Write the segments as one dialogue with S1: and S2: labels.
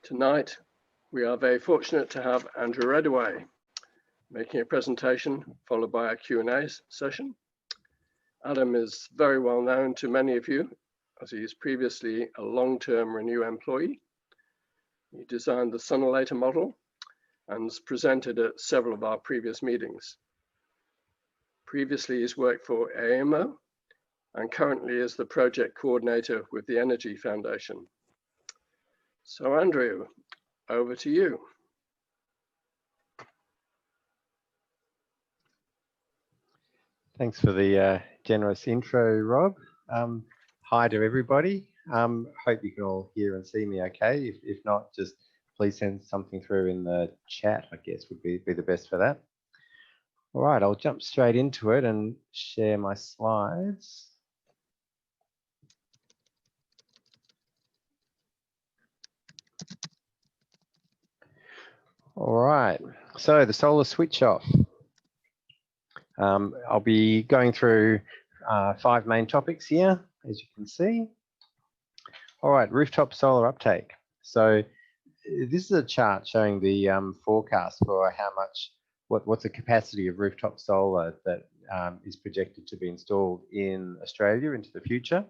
S1: Tonight, we are very fortunate to have Andrew Reddaway making a presentation followed by a Q&A session. Adam is very well known to many of you as he is previously a long-term Renew employee. He designed the Sunlighter model and has presented at several of our previous meetings. Previously, he's worked for AEMO and currently is the project coordinator with the Energy Foundation. So Andrew, over to you.
S2: Thanks for the generous intro, Rob. Hi to everybody. Hope you can all hear and see me okay. If not, just please send something through in the chat, I guess would be the best for that. All right, I'll jump straight into it and share my slides. All right, so the solar switch off. I'll be going through 5 main topics here, as you can see. All right, rooftop solar uptake. So this is a chart showing the forecast for how much, what's the capacity of rooftop solar that is projected to be installed in Australia into the future.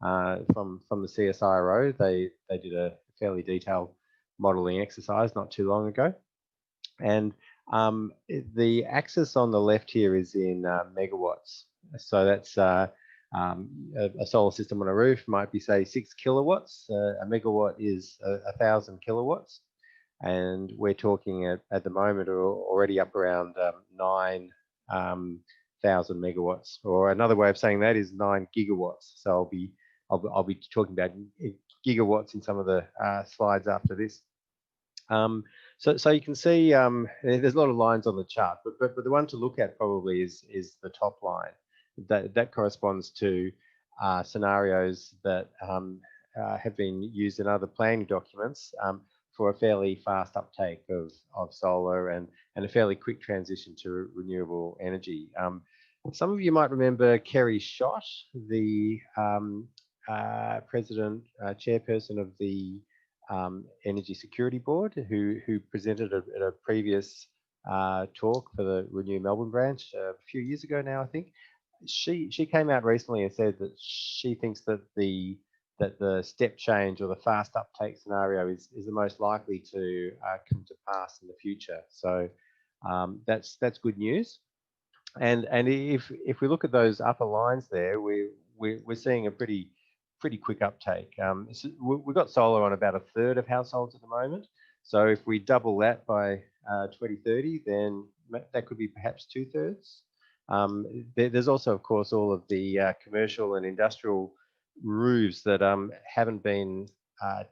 S2: From the CSIRO, they did a fairly detailed modelling exercise not too long ago. And the axis on the left here is in megawatts. So that's a solar system on a roof might be, say, 6 kilowatts. A megawatt is 1,000 kilowatts. And we're talking at the moment already up around 9,000 megawatts. Or another way of saying that is 9 gigawatts. So I'll be talking about gigawatts in some of the slides after this. So you can see there's a lot of lines on the chart, but the one to look at probably is the top line. That corresponds to scenarios that have been used in other planning documents for a fairly fast uptake of solar and a fairly quick transition to renewable energy. Some of you might remember Kerry Schott, the chairperson of the Energy Security Board, who presented at a previous talk for the Renew Melbourne branch a few years ago now, I think. She came out recently and said that she thinks that the step change or the fast uptake scenario is the most likely to come to pass in the future. So that's good news. And if we look at those upper lines there, we're seeing a pretty quick uptake. So we've got solar on about 1/3 of households at the moment. So if we double that by 2030, then that could be perhaps 2/3. There's also, of course, all of the commercial and industrial roofs that haven't been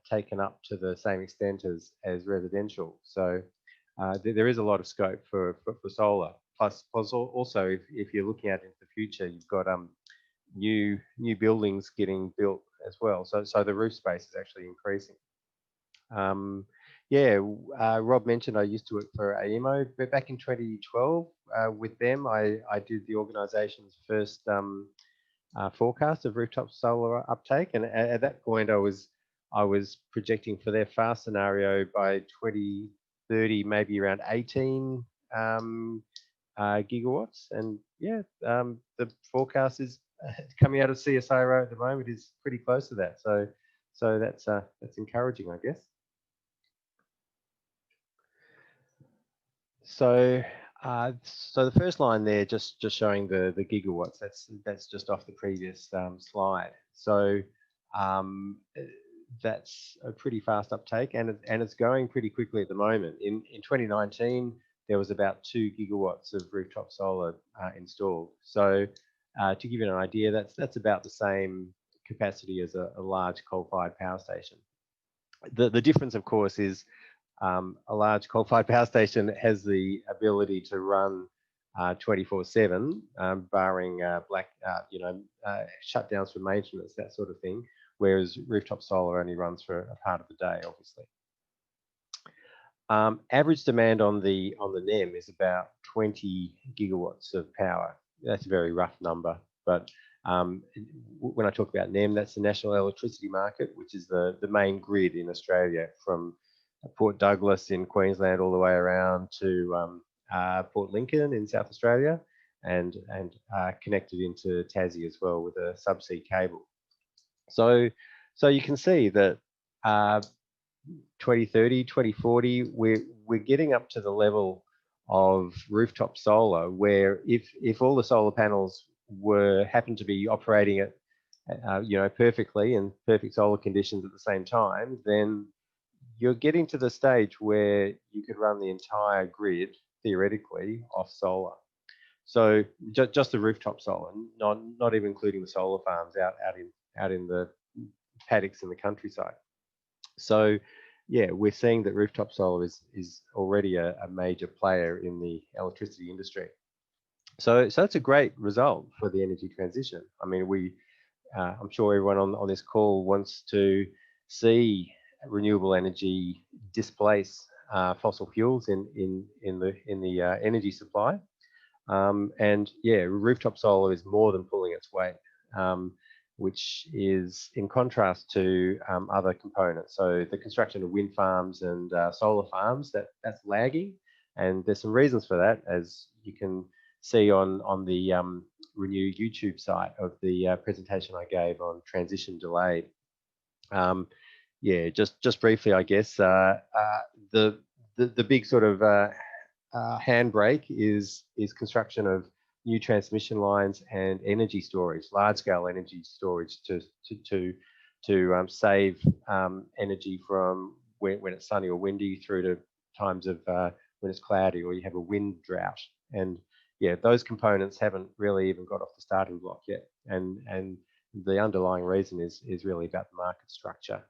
S2: taken up to the same extent as residential. So there is a lot of scope for solar. Plus also, if you're looking at into the future, you've got new buildings getting built as well. So the roof space is actually increasing. Rob mentioned I used to work for AEMO, but back in 2012 with them, I did the organisation's first forecast of rooftop solar uptake, and at that point I was projecting for their fast scenario by 2030 maybe around 18 gigawatts, and the forecast is coming out of CSIRO at the moment is pretty close to that. So that's encouraging, I guess. So the first line there, just showing the gigawatts. That's just off the previous slide. So that's a pretty fast uptake, and it's going pretty quickly at the moment. In 2019, there was about 2 gigawatts of rooftop solar installed. So to give you an idea, that's about the same capacity as a large coal-fired power station. The difference, of course, is a large coal-fired power station has the ability to run 24/7, barring shutdowns for maintenance, that sort of thing. Whereas rooftop solar only runs for a part of the day, obviously. Average demand on the NEM is about 20 gigawatts of power. That's a very rough number, but when I talk about NEM, that's the National Electricity Market, which is the main grid in Australia from Port Douglas in Queensland all the way around to Port Lincoln in South Australia, and connected into Tassie as well with a subsea cable. So you can see that 2030, 2040, we're getting up to the level of rooftop solar where if all the solar panels happen to be operating at perfectly in perfect solar conditions at the same time, then you're getting to the stage where you could run the entire grid theoretically off solar. So just the rooftop solar, not even including the solar farms out in the paddocks in the countryside. So yeah, we're seeing that rooftop solar is already a major player in the electricity industry. So it's a great result for the energy transition. I mean, I'm sure everyone on this call wants to see renewable energy displace fossil fuels in the energy supply. And yeah, rooftop solar is more than pulling its weight, which is in contrast to other components. So the construction of wind farms and solar farms, that's lagging, and there's some reasons for that, as you can see on the Renew YouTube site of the presentation I gave on transition delayed. Yeah, just briefly, I guess the big sort of handbrake is construction of new transmission lines and energy storage, large-scale energy storage to save energy from when it's sunny or windy through to times of when it's cloudy or you have a wind drought. And yeah, those components haven't really even got off the starting block yet. And the underlying reason is really about the market structure.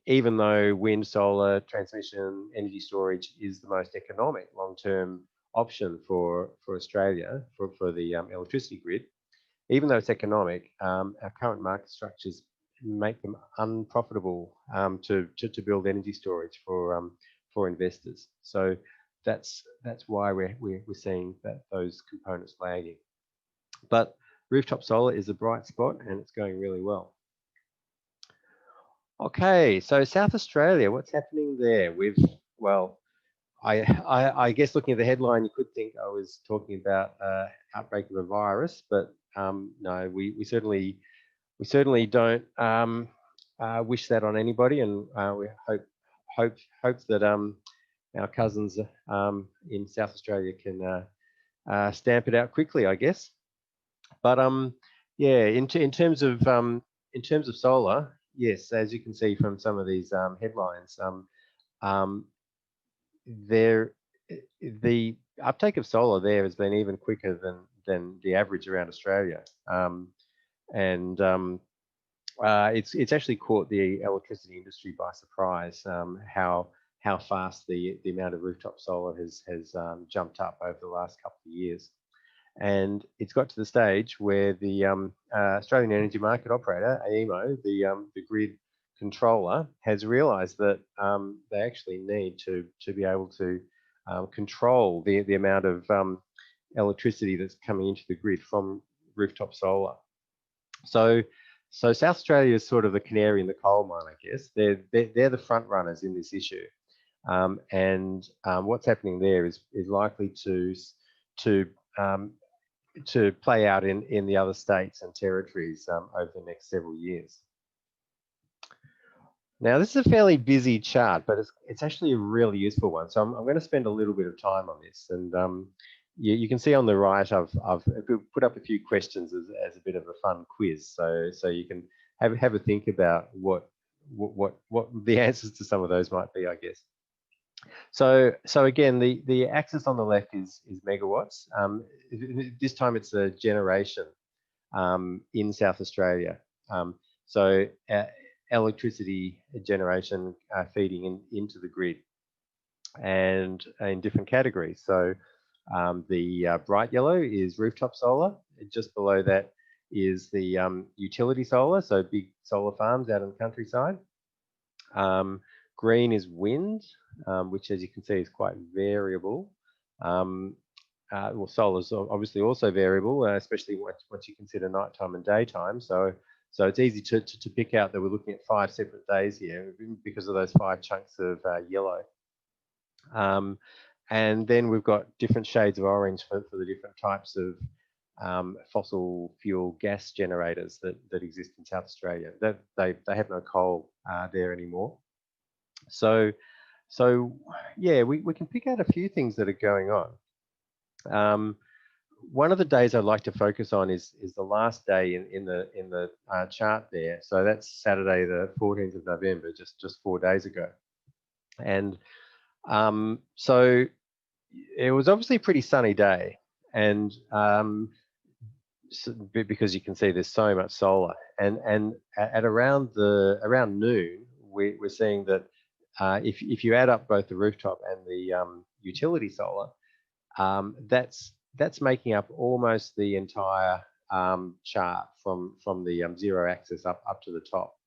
S2: Even though wind, solar, transmission, energy storage is the most economic long-term option for Australia, for the electricity grid, even though it's economic, our current market structures make them unprofitable to build energy storage for investors. So that's why we're seeing those components lagging. But rooftop solar is a bright spot and it's going really well. Okay, so South Australia, what's happening there? I guess looking at the headline, you could think I was talking about outbreak of a virus, but no, we certainly don't wish that on anybody, and we hope that our cousins in South Australia can stamp it out quickly, I guess. But yeah, in terms of solar, yes, as you can see from some of these headlines, the uptake of solar there has been even quicker than the average around Australia, it's actually caught the electricity industry by surprise how fast the amount of rooftop solar has jumped up over the last couple of years. And it's got to the stage where the Australian Energy Market Operator, AEMO, the grid controller, has realised that they actually need to be able to control the amount of electricity that's coming into the grid from rooftop solar. So South Australia is sort of the canary in the coal mine, I guess. They're the front runners in this issue, and what's happening there is likely to play out in the other states and territories over the next several years. Now, this is a fairly busy chart, but it's actually a really useful one. So I'm going to spend a little bit of time on this. And you can see on the right, I've put up a few questions as a bit of a fun quiz. So you can have a think about what the answers to some of those might be, I guess. So again, the axis on the left is megawatts. This time it's a generation in South Australia. So electricity generation feeding into the grid, and in different categories. So the bright yellow is rooftop solar. Just below that is the utility solar, so big solar farms out in the countryside. Green is wind, which, as you can see, is quite variable. Well, solar is obviously also variable, especially once you consider nighttime and daytime. So So it's easy to pick out that we're looking at 5 separate days here because of those 5 chunks of yellow. And then we've got different shades of orange for the different types of fossil fuel gas generators that exist in South Australia. They have no coal there anymore. So yeah, we can pick out a few things that are going on. One of the days I'd like to focus on is the last day in the chart there. So that's Saturday, the 14th of November, just 4 days ago. And so it was obviously a pretty sunny day, and because you can see there's so much solar, and at around noon, we're seeing that if you add up both the rooftop and the utility solar, that's making up almost the entire chart from the 0 axis up to the top,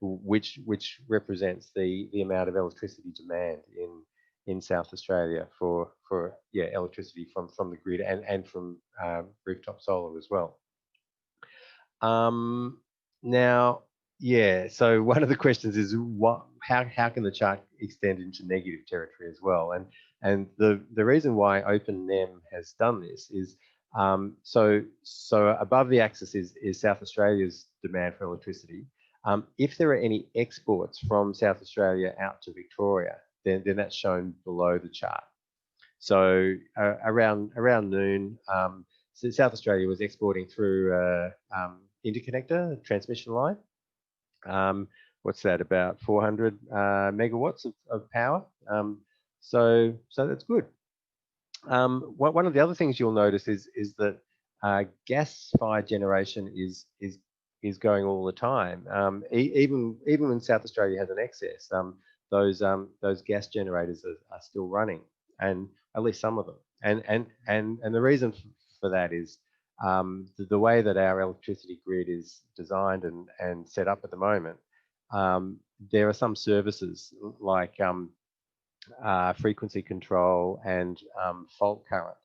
S2: which represents the amount of electricity demand in South Australia for electricity from the grid and from rooftop solar as well. Now, yeah, so one of the questions is how can the chart extend into negative territory as well? And the reason why OpenNEM has done this is so above the axis is South Australia's demand for electricity. If there are any exports from South Australia out to Victoria, then that's shown below the chart. So around noon, so South Australia was exporting through interconnector transmission line. What's that, about 400 megawatts of power? So that's good. One of the other things you'll notice is that gas-fired generation is going all the time. Even when South Australia has an excess, those gas generators are still running, and at least some of them. And the reason for that is the way that our electricity grid is designed and set up at the moment. There are some services like frequency control and fault current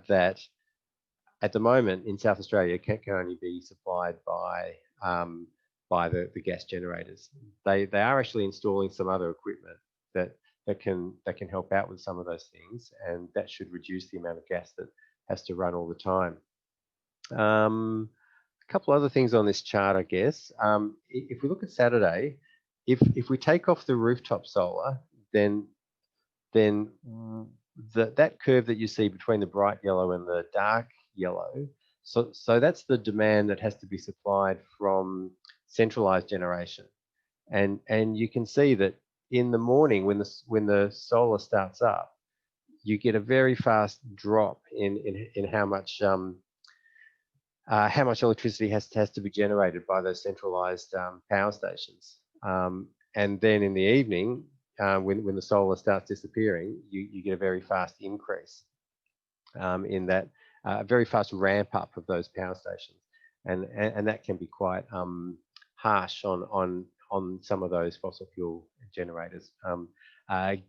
S2: that at the moment in South Australia can only be supplied by the gas generators. They are actually installing some other equipment that can help out with some of those things, and that should reduce the amount of gas that has to run all the time. A couple other things on this chart, I guess. If we look at Saturday, if we take off the rooftop solar, then that curve that you see between the bright yellow and the dark yellow, so that's the demand that has to be supplied from centralized generation, and you can see that in the morning when the solar starts up, you get a very fast drop in how much electricity has to be generated by those centralized power stations, and then in the evening, when the solar starts disappearing, you get a very fast increase in that very fast ramp up of those power stations, and that can be quite harsh on some of those fossil fuel generators.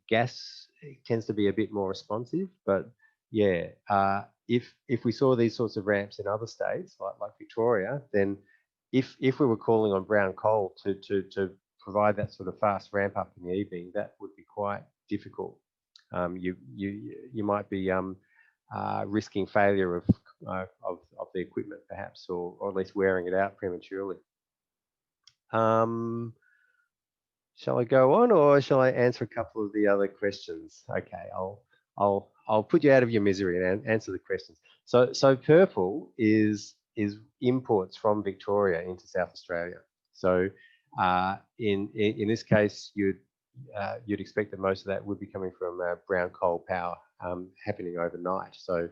S2: Gas tends to be a bit more responsive, but yeah, if we saw these sorts of ramps in other states like Victoria, then if we were calling on brown coal to provide that sort of fast ramp up in the evening, that would be quite difficult. You might be risking failure of the equipment perhaps, or at least wearing it out prematurely. Shall I go on, or shall I answer a couple of the other questions? Okay, I'll put you out of your misery and answer the questions. So purple is imports from Victoria into South Australia. So in this case, you'd expect that most of that would be coming from brown coal power happening overnight. So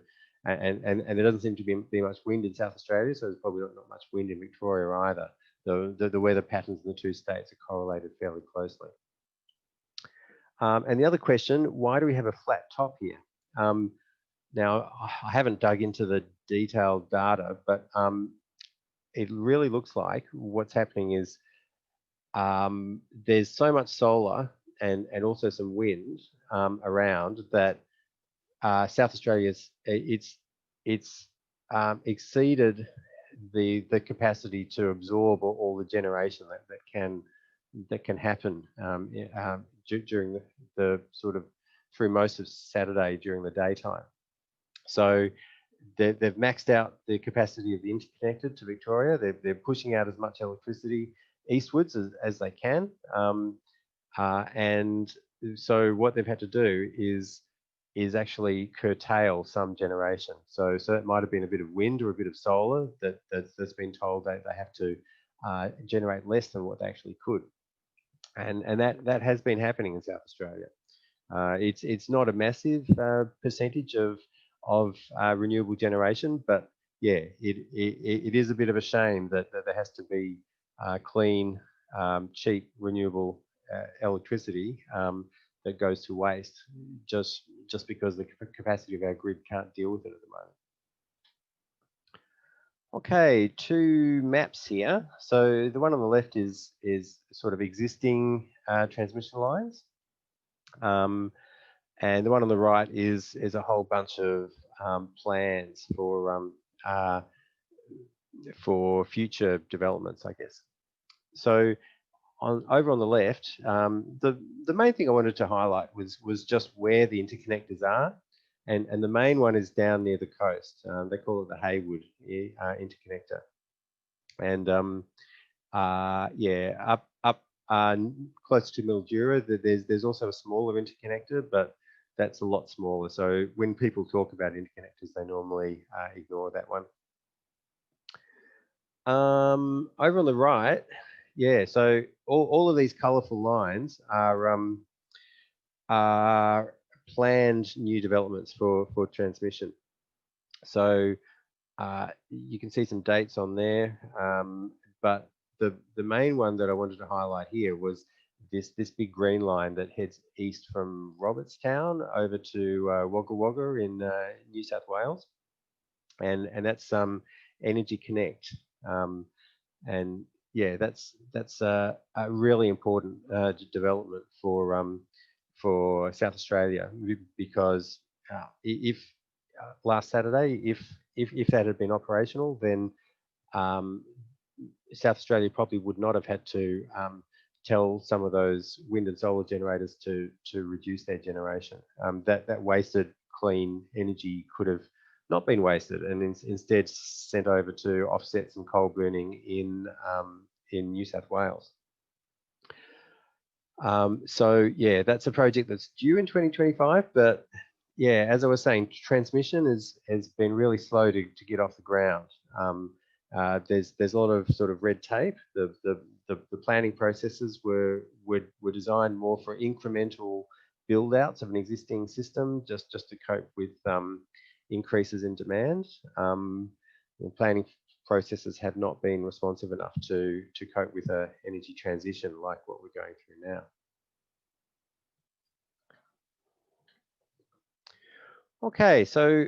S2: and there doesn't seem to be much wind in South Australia, so there's probably not much wind in Victoria either. The weather patterns in the two states are correlated fairly closely. And the other question, why do we have a flat top here? Now, I haven't dug into the detailed data, but it really looks like what's happening is there's so much solar and also some wind around that South Australia's it's exceeded the capacity to absorb all the generation that can happen during the sort of through most of Saturday during the daytime. So they've maxed out the capacity of the interconnected to Victoria. They're pushing out as much electricity eastwards as they can. And so what they've had to do is actually curtail some generation. So it might have been a bit of wind or a bit of solar that's been told that they have to generate less than what they actually could. And that has been happening in South Australia. It's not a massive percentage of renewable generation, but yeah, it is a bit of a shame that there has to be clean, cheap, renewable electricity that goes to waste just because the capacity of our grid can't deal with it at the moment. Okay, two maps here. So the one on the left is sort of existing transmission lines. And the one on the right is a whole bunch of plans for future developments, I guess. So over on the left, the main thing I wanted to highlight was just where the interconnectors are, and the main one is down near the coast. They call it the Haywood interconnector, and yeah, up close to Mildura, there's also a smaller interconnector, but that's a lot smaller. So when people talk about interconnectors, they normally ignore that one. Over on the right, yeah, so all of these colourful lines are planned new developments for transmission. So you can see some dates on there, but the main one that I wanted to highlight here was this big green line that heads east from Robertstown over to Wagga Wagga in New South Wales, and that's Energy Connect, and yeah, that's a really important development for South Australia, because if last Saturday, if that had been operational, then South Australia probably would not have had to tell some of those wind and solar generators to reduce their generation. That wasted clean energy could have not been wasted and instead sent over to offset some coal burning in New South Wales. So yeah, that's a project that's due in 2025, but yeah, as I was saying, transmission has been really slow to get off the ground. There's a lot of sort of red tape. The planning processes were designed more for incremental build outs of an existing system, just to cope with increases in demand. The planning processes have not been responsive enough to cope with an energy transition like what we're going through now. Okay, so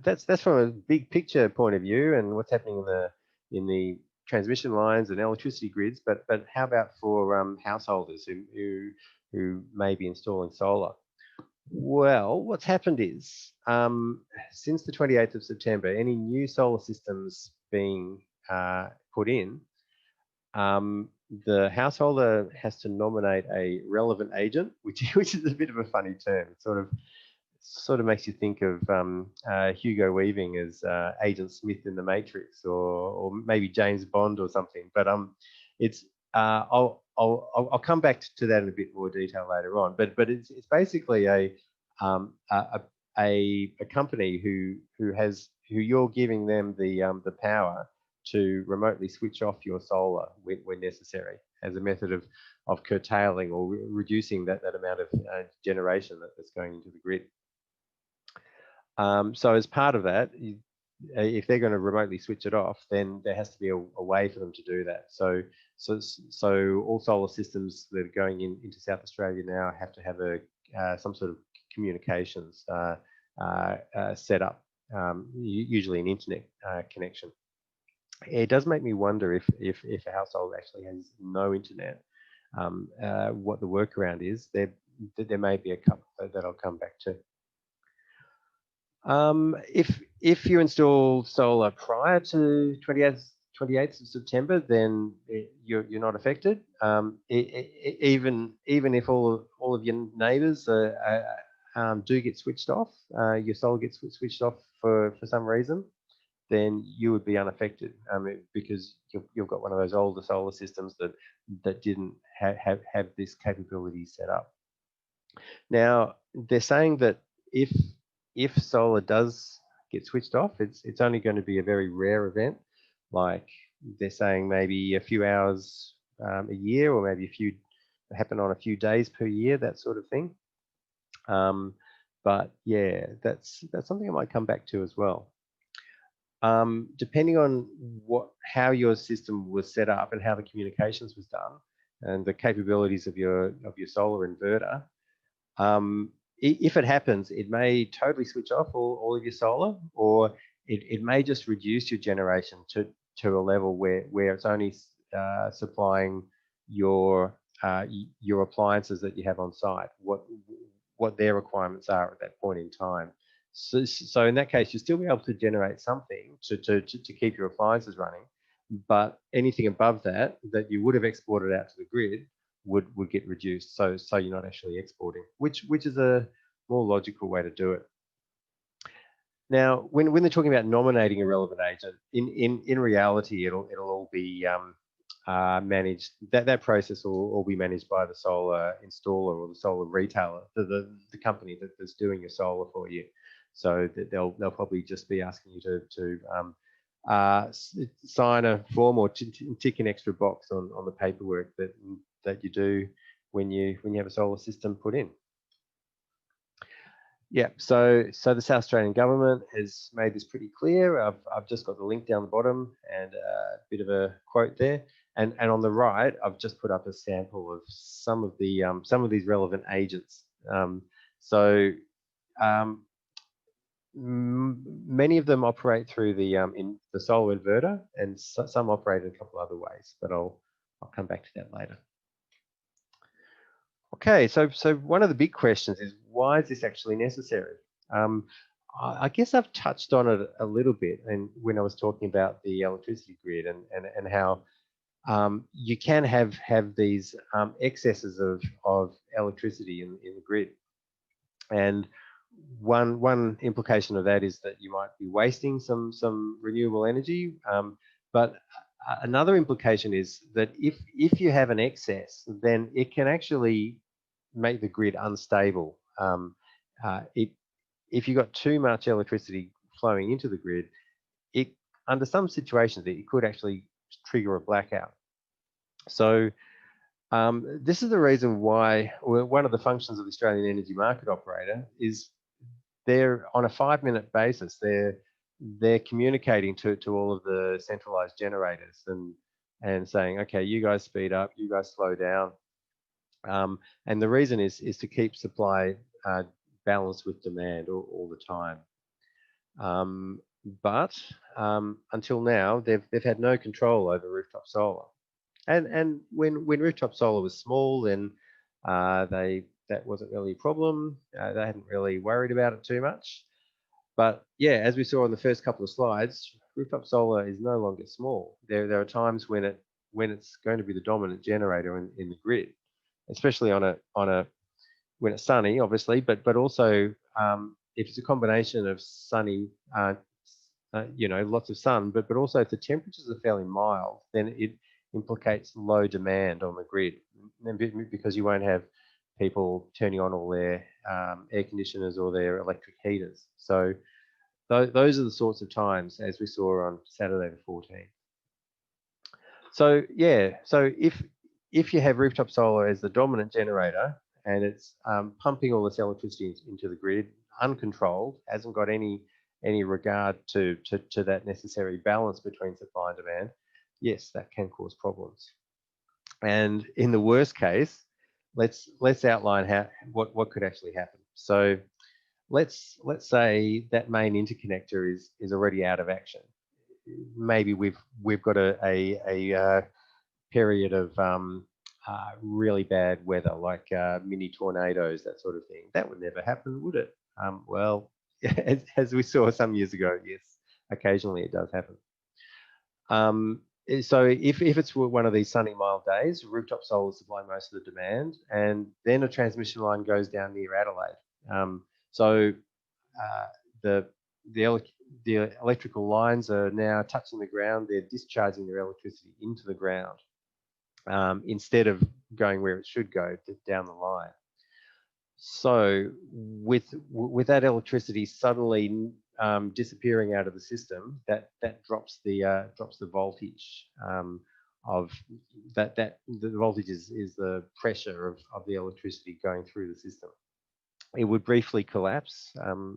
S2: that's from a big picture point of view and what's happening in the transmission lines and electricity grids. But how about for householders who may be installing solar? Well, what's happened is since the 28th of September, any new solar systems being put in, the householder has to nominate a relevant agent, which is a bit of a funny term. It sort of makes you think of Hugo Weaving as Agent Smith in The Matrix, or maybe James Bond or something. But it's I'll come back to that in a bit more detail later on. But it's basically a company who you're giving them the power to remotely switch off your solar when necessary, as a method of curtailing or reducing that amount of generation that's going into the grid. So as part of that, if they're going to remotely switch it off, then there has to be a way for them to do that. So all solar systems that are going into South Australia now have to have some sort of communications set up, usually an internet connection. It does make me wonder if a household actually has no internet, what the workaround is. There may be a couple that I'll come back to. If you install solar prior to 28th of September, then you're not affected. Even if all of your neighbours do get switched off, your solar gets switched off for some reason, then you would be unaffected, because you've got one of those older solar systems that didn't have this capability set up. Now they're saying that if solar does get switched off, it's only going to be a very rare event. Like they're saying maybe a few hours a year, or maybe happen on a few days per year, that sort of thing. But yeah, that's something I might come back to as well. Depending on how your system was set up and how the communications was done, and the capabilities of your solar inverter, if it happens, it may totally switch off all of your solar, or it may just reduce your generation to a level where it's only supplying your appliances that you have on site, what their requirements are at that point in time. So in that case, you'll still be able to generate something to keep your appliances running, but anything above that you would have exported out to the grid would get reduced. So you're not actually exporting, which is a more logical way to do it. Now, when they're talking about nominating a relevant agent, in reality, it'll all be managed. That process will all be managed by the solar installer or the solar retailer, the company that's doing your solar for you. So that they'll probably just be asking you to sign a form or tick an extra box on the paperwork that you do when you have a solar system put in. Yeah, so the South Australian government has made this pretty clear. I've just got the link down the bottom and a bit of a quote there, and on the right I've just put up a sample of some of these relevant agents. Many of them operate through the solar inverter, and some operate in a couple other ways, but I'll come back to that later. Okay, so one of the big questions is, why is this actually necessary? I guess I've touched on it a little bit, and when I was talking about the electricity grid and how you can have these excesses of electricity in the grid, and one implication of that is that you might be wasting some renewable energy, but another implication is that if you have an excess, then it can actually make the grid unstable. If you've got too much electricity flowing into the grid, under some situations it could actually trigger a blackout. So this is the reason why one of the functions of the Australian Energy Market Operator is they're on a 5-minute basis. They're communicating to all of the centralized generators and saying, okay, you guys speed up, you guys slow down. And the reason is to keep supply balanced with demand all the time. But until now, they've had no control over rooftop solar. And when rooftop solar was small, then that wasn't really a problem. They hadn't really worried about it too much. But yeah, as we saw in the first couple of slides, rooftop solar is no longer small. There are times when it's going to be the dominant generator in the grid, especially when it's sunny, obviously, but also if it's a combination of sunny, lots of sun, but also if the temperatures are fairly mild, then it implicates low demand on the grid, because you won't have people turning on all their air conditioners or their electric heaters. So those are the sorts of times, as we saw on Saturday the 14th. So yeah, so if you have rooftop solar as the dominant generator and it's pumping all this electricity into the grid uncontrolled, hasn't got any regard to that necessary balance between supply and demand, yes, that can cause problems. And in the worst case, let's outline what could actually happen. So let's say that main interconnector is already out of action. Maybe we've got a period of really bad weather, like mini tornadoes, that sort of thing. That would never happen, would it? Well, as we saw some years ago, yes, occasionally it does happen. So if it's one of these sunny, mild days, rooftop solar supply most of the demand, and then a transmission line goes down near Adelaide. So the electrical lines are now touching the ground. They're discharging their electricity into the ground instead of going where it should go, down the line. So with that electricity suddenly disappearing out of the system, that drops the voltage of that. The voltage is the pressure of the electricity going through the system. It would briefly collapse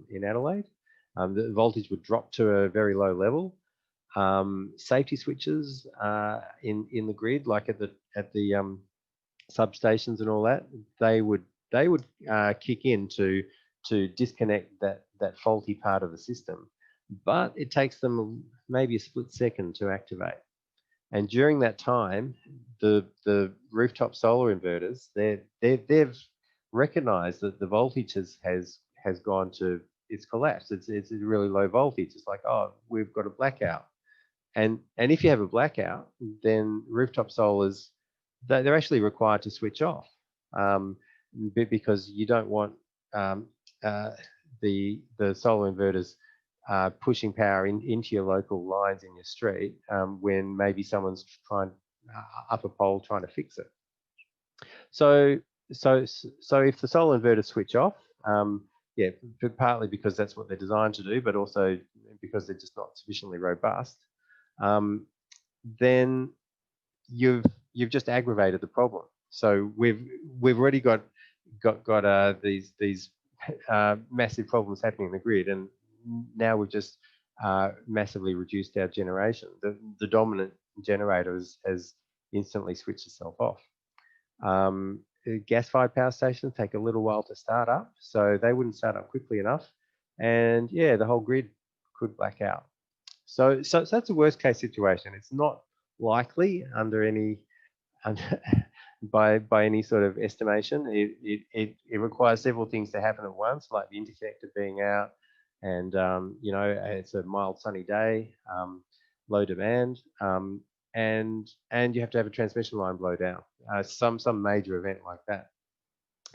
S2: in Adelaide. The voltage would drop to a very low level. Safety switches in the grid, like at the substations and all that, they would kick in to disconnect that faulty part of the system, but it takes them maybe a split second to activate. And during that time, the rooftop solar inverters, they've recognised that the voltage has gone to, it's collapsed. It's a really low voltage. It's like, oh, we've got a blackout. And if you have a blackout, then rooftop solars, they're actually required to switch off because you don't want the solar inverters pushing power into your local lines in your street when maybe someone's up a pole trying to fix it. So if the solar inverters switch off, yeah, partly because that's what they're designed to do, but also because they're just not sufficiently robust, then you've just aggravated the problem. So we've already got these massive problems happening in the grid, and now we've just massively reduced our generation. The dominant generator has instantly switched itself off. Gas-fired power stations take a little while to start up, so they wouldn't start up quickly enough, and yeah, the whole grid could black out. So that's a worst case situation. It's not likely under any by any sort of estimation. It requires several things to happen at once, like the interconnector being out, and you know, it's a mild sunny day, low demand, and you have to have a transmission line blow down, some major event like that.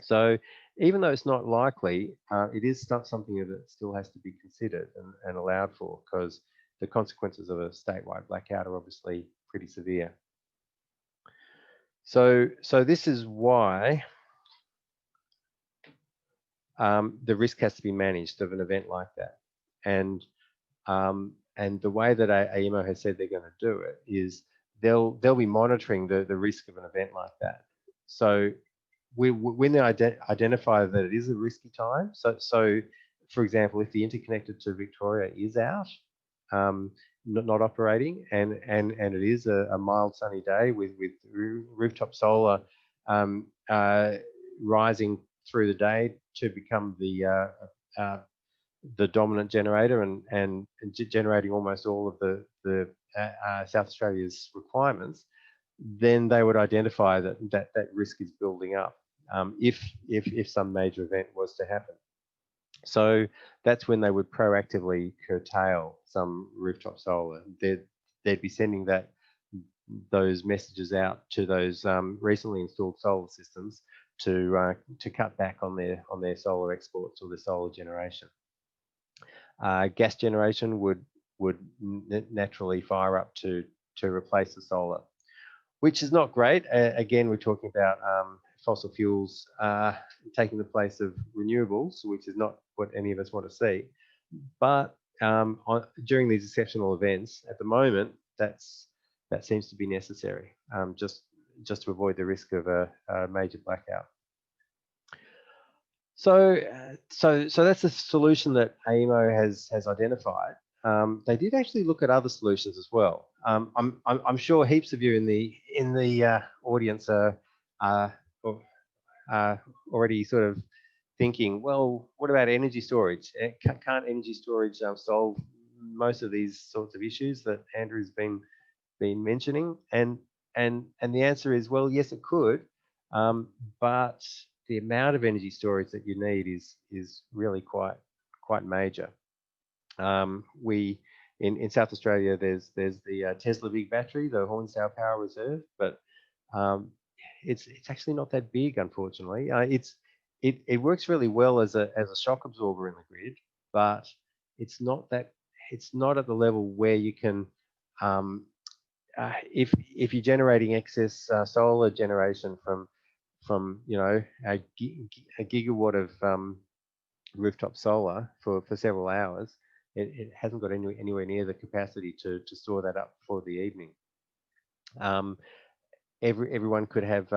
S2: So even though it's not likely, it is not something that still has to be considered and allowed for, because the consequences of a statewide blackout are obviously pretty severe. So this is why the risk has to be managed of an event like that. And the way that AEMO has said they're going to do it is they'll be monitoring the risk of an event like that. So when they identify that it is a risky time, so for example, if the interconnector to Victoria is out, not operating, and it is a mild sunny day with rooftop solar rising through the day to become the dominant generator and generating almost all of the South Australia's requirements, then they would identify that risk is building up if some major event was to happen. So that's when they would proactively curtail some rooftop solar. They'd be sending those messages out to those recently installed solar systems to cut back on their solar exports or their solar generation. Gas generation would naturally fire up to replace the solar, which is not great. Again, we're talking about fossil fuels taking the place of renewables, which is not what any of us want to see. But during these exceptional events, at the moment, that seems to be necessary, just to avoid the risk of a major blackout. So that's a solution that AEMO has identified. They did actually look at other solutions as well. I'm sure heaps of you in the audience are already sort of thinking, well, what about energy storage? Can't energy storage solve most of these sorts of issues that Andrew's been mentioning? And the answer is, well, yes, it could, but the amount of energy storage that you need is really quite quite major. We in South Australia, there's the Tesla big battery, the Hornsdale Power Reserve, but it's actually not that big, unfortunately. It works really well as a shock absorber in the grid, but it's not at the level where you can if you're generating excess solar generation from a gigawatt of rooftop solar for several hours, it hasn't got anywhere near the capacity to store that up for the evening. Everyone could have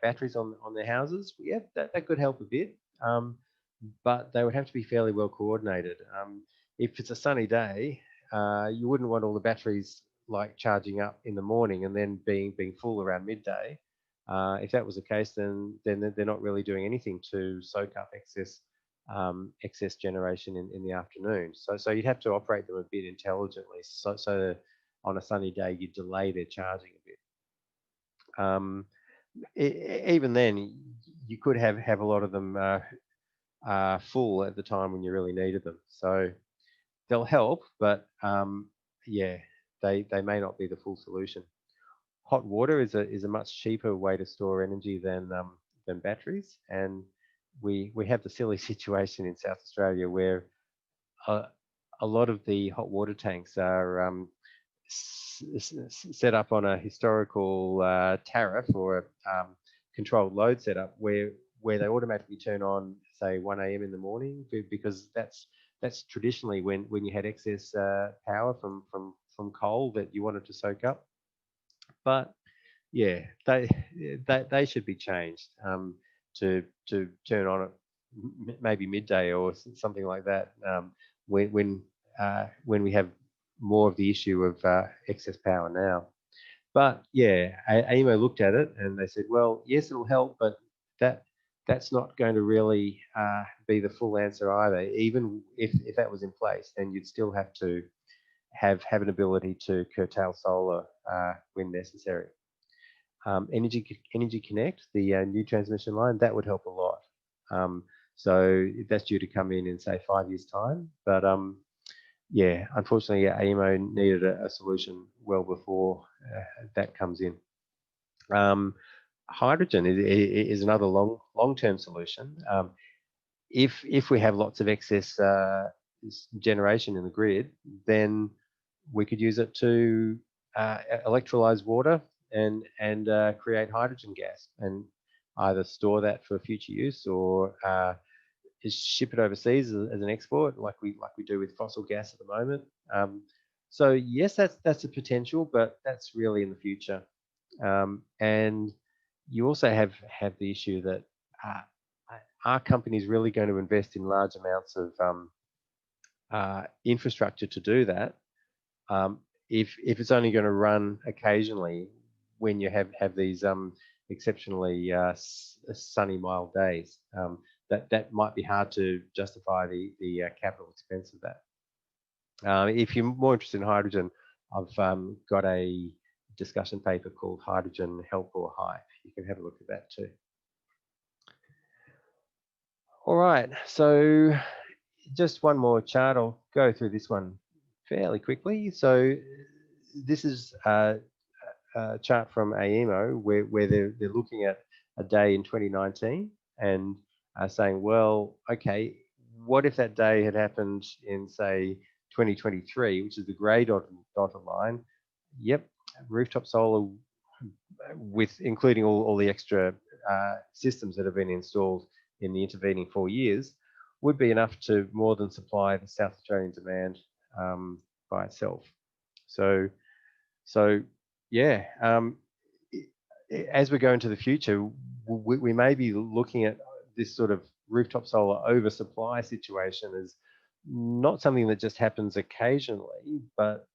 S2: batteries on their houses. Yeah, that could help a bit, but they would have to be fairly well coordinated. If it's a sunny day, you wouldn't want all the batteries like charging up in the morning and then being full around midday. If that was the case, then they're not really doing anything to soak up excess generation in the afternoon. So you'd have to operate them a bit intelligently. So on a sunny day, you delay their charging a bit. Even then, you could have a lot of them full at the time when you really needed them. So they'll help, but yeah, they may not be the full solution. Hot water is a much cheaper way to store energy than batteries, and we have the silly situation in South Australia where a lot of the hot water tanks are set up on a historical tariff or a controlled load setup where they automatically turn on, say, 1 a.m. in the morning, because that's traditionally when you had excess power from coal that you wanted to soak up. But yeah, they should be changed to turn on at maybe midday or something like that, when we have more of the issue of excess power now. But yeah, AEMO looked at it and they said, well, yes, it'll help, but that's not going to really be the full answer either. Even if that was in place, then you'd still have to have an ability to curtail solar when necessary. Energy Connect, the new transmission line, that would help a lot. So that's due to come in say 5 years' time. But yeah, unfortunately, AEMO needed a solution well before that comes in. Hydrogen is another long-term solution. If we have lots of excess generation in the grid, then we could use it to electrolyze water and create hydrogen gas, and either store that for future use or ship it overseas as an export, like we do with fossil gas at the moment. So yes, that's a potential, but that's really in the future. And you also have the issue that are companies really going to invest in large amounts of infrastructure to do that? If it's only going to run occasionally when you have these exceptionally sunny, mild days, that might be hard to justify the capital expense of that. If you're more interested in hydrogen, I've got a discussion paper called Hydrogen Help or Hype. You can have a look at that too. All right, so just one more chart. I'll go through this one fairly quickly. So this is a chart from AEMO where they're looking at a day in 2019 and saying, well, okay, what if that day had happened in, say, 2023, which is the grey dotted line? Yep, rooftop solar, with including all the extra systems that have been installed in the intervening 4 years, would be enough to more than supply the South Australian demand by itself. So yeah, as we go into the future, we may be looking at this sort of rooftop solar oversupply situation as not something that just happens occasionally, but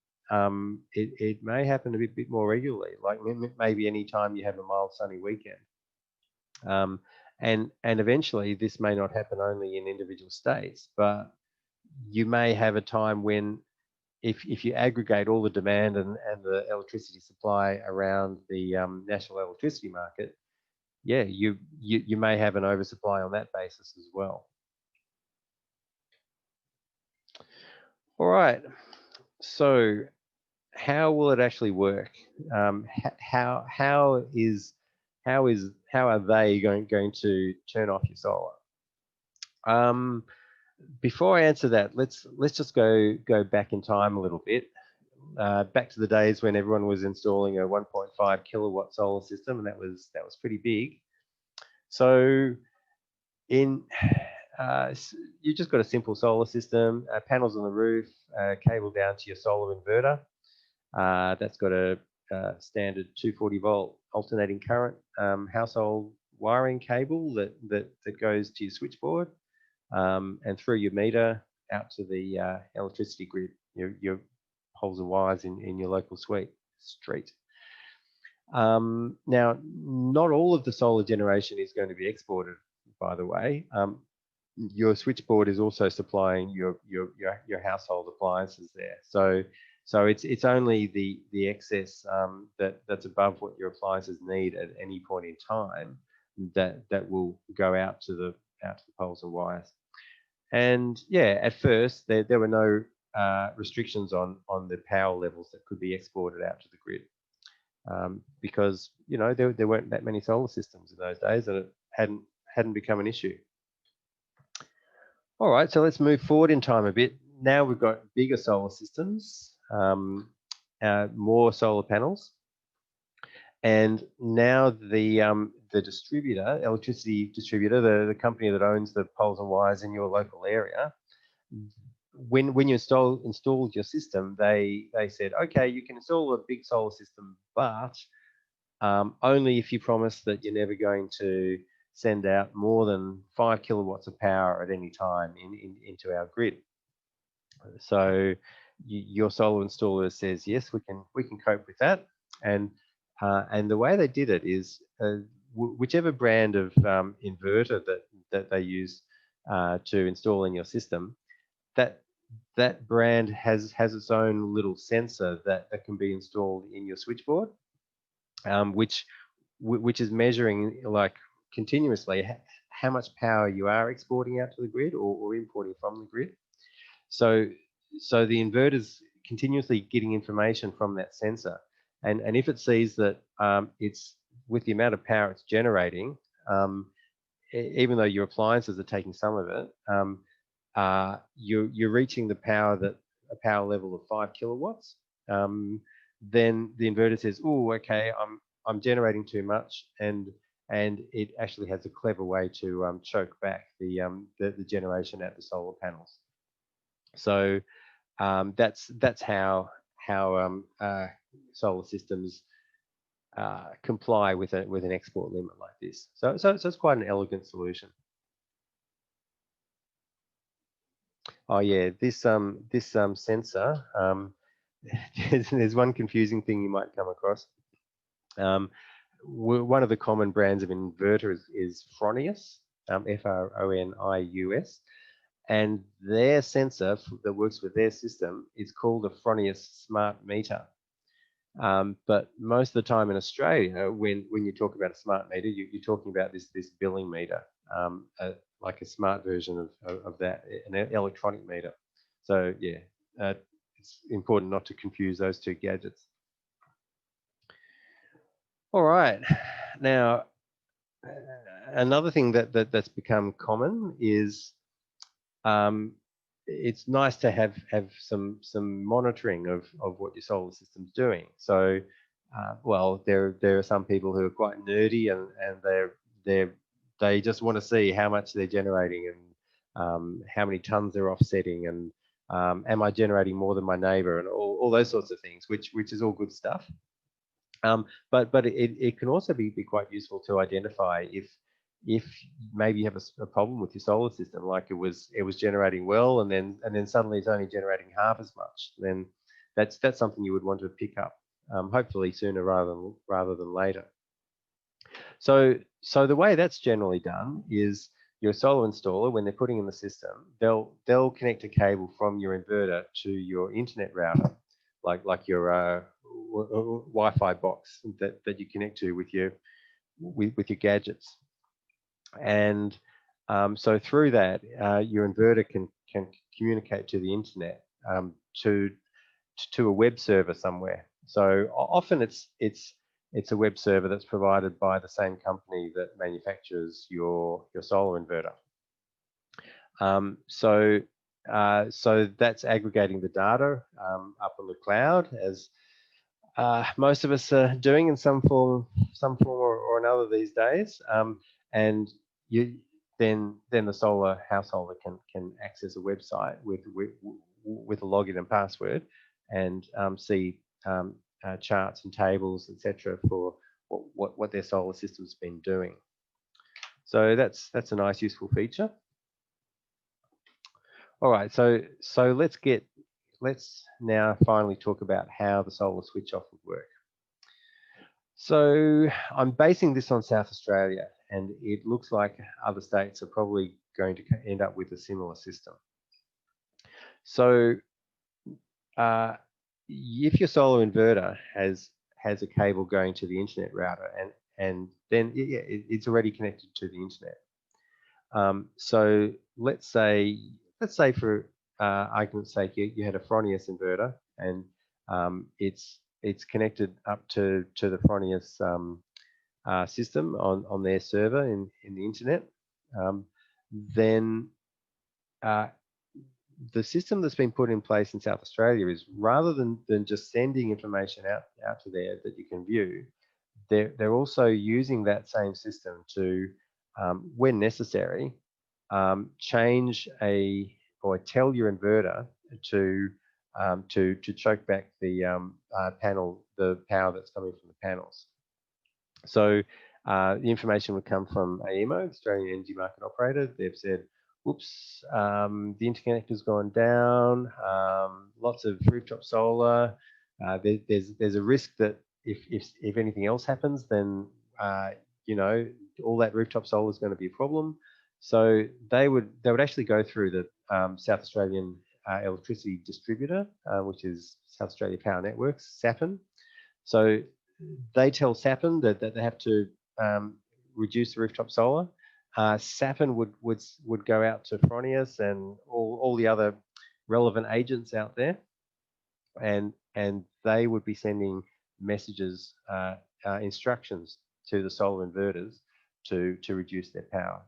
S2: it may happen a bit more regularly, like maybe any time you have a mild sunny weekend. And eventually this may not happen only in individual states, but you may have a time when if you aggregate all the demand and the electricity supply around the national electricity market, yeah, you may have an oversupply on that basis as well. All right. So how will it actually work? How are they going to turn off your solar? Before I answer that, let's just go back in time a little bit, back to the days when everyone was installing a 1.5 kilowatt solar system, and that was pretty big. So you just got a simple solar system, panels on the roof, cable down to your solar inverter. That's got a standard 240 volt alternating current household wiring cable that goes to your switchboard and through your meter out to the electricity grid, your poles and wires in your local street. Now, not all of the solar generation is going to be exported, by the way. Your switchboard is also supplying your household appliances there. So it's only the excess that's above what your appliances need at any point in time that will go out to the poles and wires. And yeah, at first there were no restrictions on the power levels that could be exported out to the grid, because there weren't that many solar systems in those days, and it hadn't become an issue. All right, so let's move forward in time a bit. Now we've got bigger solar systems, more solar panels, and now the distributor, electricity distributor, the company that owns the poles and wires in your local area, when you installed your system, they said, okay, you can install a big solar system, but only if you promise that you're never going to send out more than 5 kilowatts of power at any time into our grid. So your solar installer says, yes, we can cope with that. And the way they did it is whichever brand of inverter that they use to install in your system, that brand has its own little sensor that can be installed in your switchboard, which is measuring like continuously how much power you are exporting out to the grid or importing from the grid. So the inverter's continuously getting information from that sensor, and if it sees that it's with the amount of power it's generating, even though your appliances are taking some of it, you're reaching a power level of 5 kilowatts. Then the inverter says, oh, okay, I'm generating too much, and it actually has a clever way to choke back the generation at the solar panels. So that's how solar systems comply with an export limit like this. So it's quite an elegant solution. Oh yeah, this sensor. There's one confusing thing you might come across. One of the common brands of inverter is Fronius, Fronius, and their sensor that works with their system is called a Fronius smart meter. But most of the time in Australia, when you talk about a smart meter, you're talking about this billing meter, like a smart version of that, an electronic meter. So yeah, it's important not to confuse those two gadgets. All right, now another thing that's become common is it's nice to have some monitoring of what your solar system's doing. So, well, there are some people who are quite nerdy and they just want to see how much they're generating and how many tons they're offsetting, and am I generating more than my neighbour, and all those sorts of things, which is all good stuff. But it can also be quite useful to identify if maybe you have a problem with your solar system, like it was generating well, and then suddenly it's only generating half as much. Then that's something you would want to pick up, hopefully sooner rather than later. So the way that's generally done is your solar installer, when they're putting in the system, they'll connect a cable from your inverter to your internet router, like your Wi-Fi box that you connect to with your gadgets. And so through that, your inverter can communicate to the internet to a web server somewhere. So often it's a web server that's provided by the same company that manufactures your solar inverter. So that's aggregating the data up on the cloud, as most of us are doing in some form or another these days. And then the solar householder can access a website with a login and password, and see charts and tables, etc., for what their solar system's been doing. So that's a nice, useful feature. All right, so let's now finally talk about how the solar switch off would work. So I'm basing this on South Australia, and it looks like other states are probably going to end up with a similar system. So if your solar inverter has a cable going to the internet router, and then it's already connected to the internet. So let's say for argument's sake, you had a Fronius inverter, and it's connected up to the Fronius system on their server in the internet. Then the system that's been put in place in South Australia is, rather than just sending information out to there that you can view, they're also using that same system to, when necessary, change or tell your inverter to choke back the the power that's coming from the panels. So the information would come from AEMO, Australian Energy Market Operator. They've said, "Oops, the interconnector's gone down. Lots of rooftop solar. There's a risk that if anything else happens, then all that rooftop solar is going to be a problem." So they would actually go through the South Australian electricity distributor, which is South Australia Power Networks, SAPN. So they tell SAPN that they have to reduce the rooftop solar. SAPN would go out to Fronius and all the other relevant agents out there, and they would be sending messages, instructions to the solar inverters to reduce their power.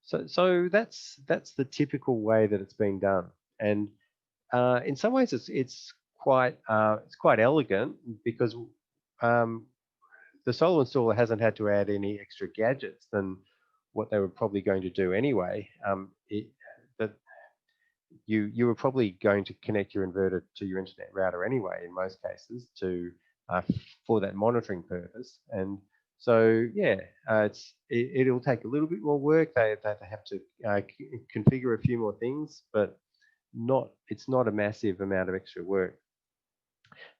S2: So that's the typical way that it's being done, and in some ways it's quite elegant, because the solar installer hasn't had to add any extra gadgets than what they were probably going to do anyway. You were probably going to connect your inverter to your internet router anyway, in most cases, for that monitoring purpose. And so yeah, it'll take a little bit more work. They have to configure a few more things, but it's not a massive amount of extra work.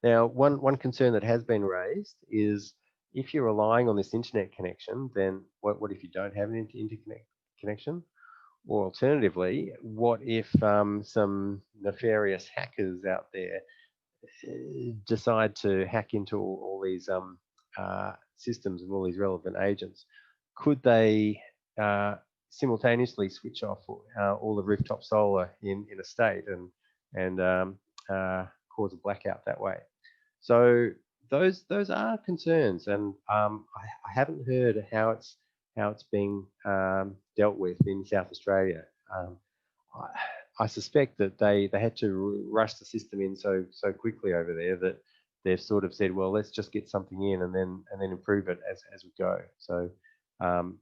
S2: Now, one concern that has been raised is, if you're relying on this internet connection, then what if you don't have an internet connection? Or alternatively, what if some nefarious hackers out there decide to hack into all these systems of all these relevant agents? Could they simultaneously switch off all the rooftop solar in a state and cause a blackout that way? So those are concerns, and I haven't heard how it's being dealt with in South Australia. I suspect that they had to rush the system in so quickly over there that they've sort of said, well, let's just get something in and then improve it as we go. So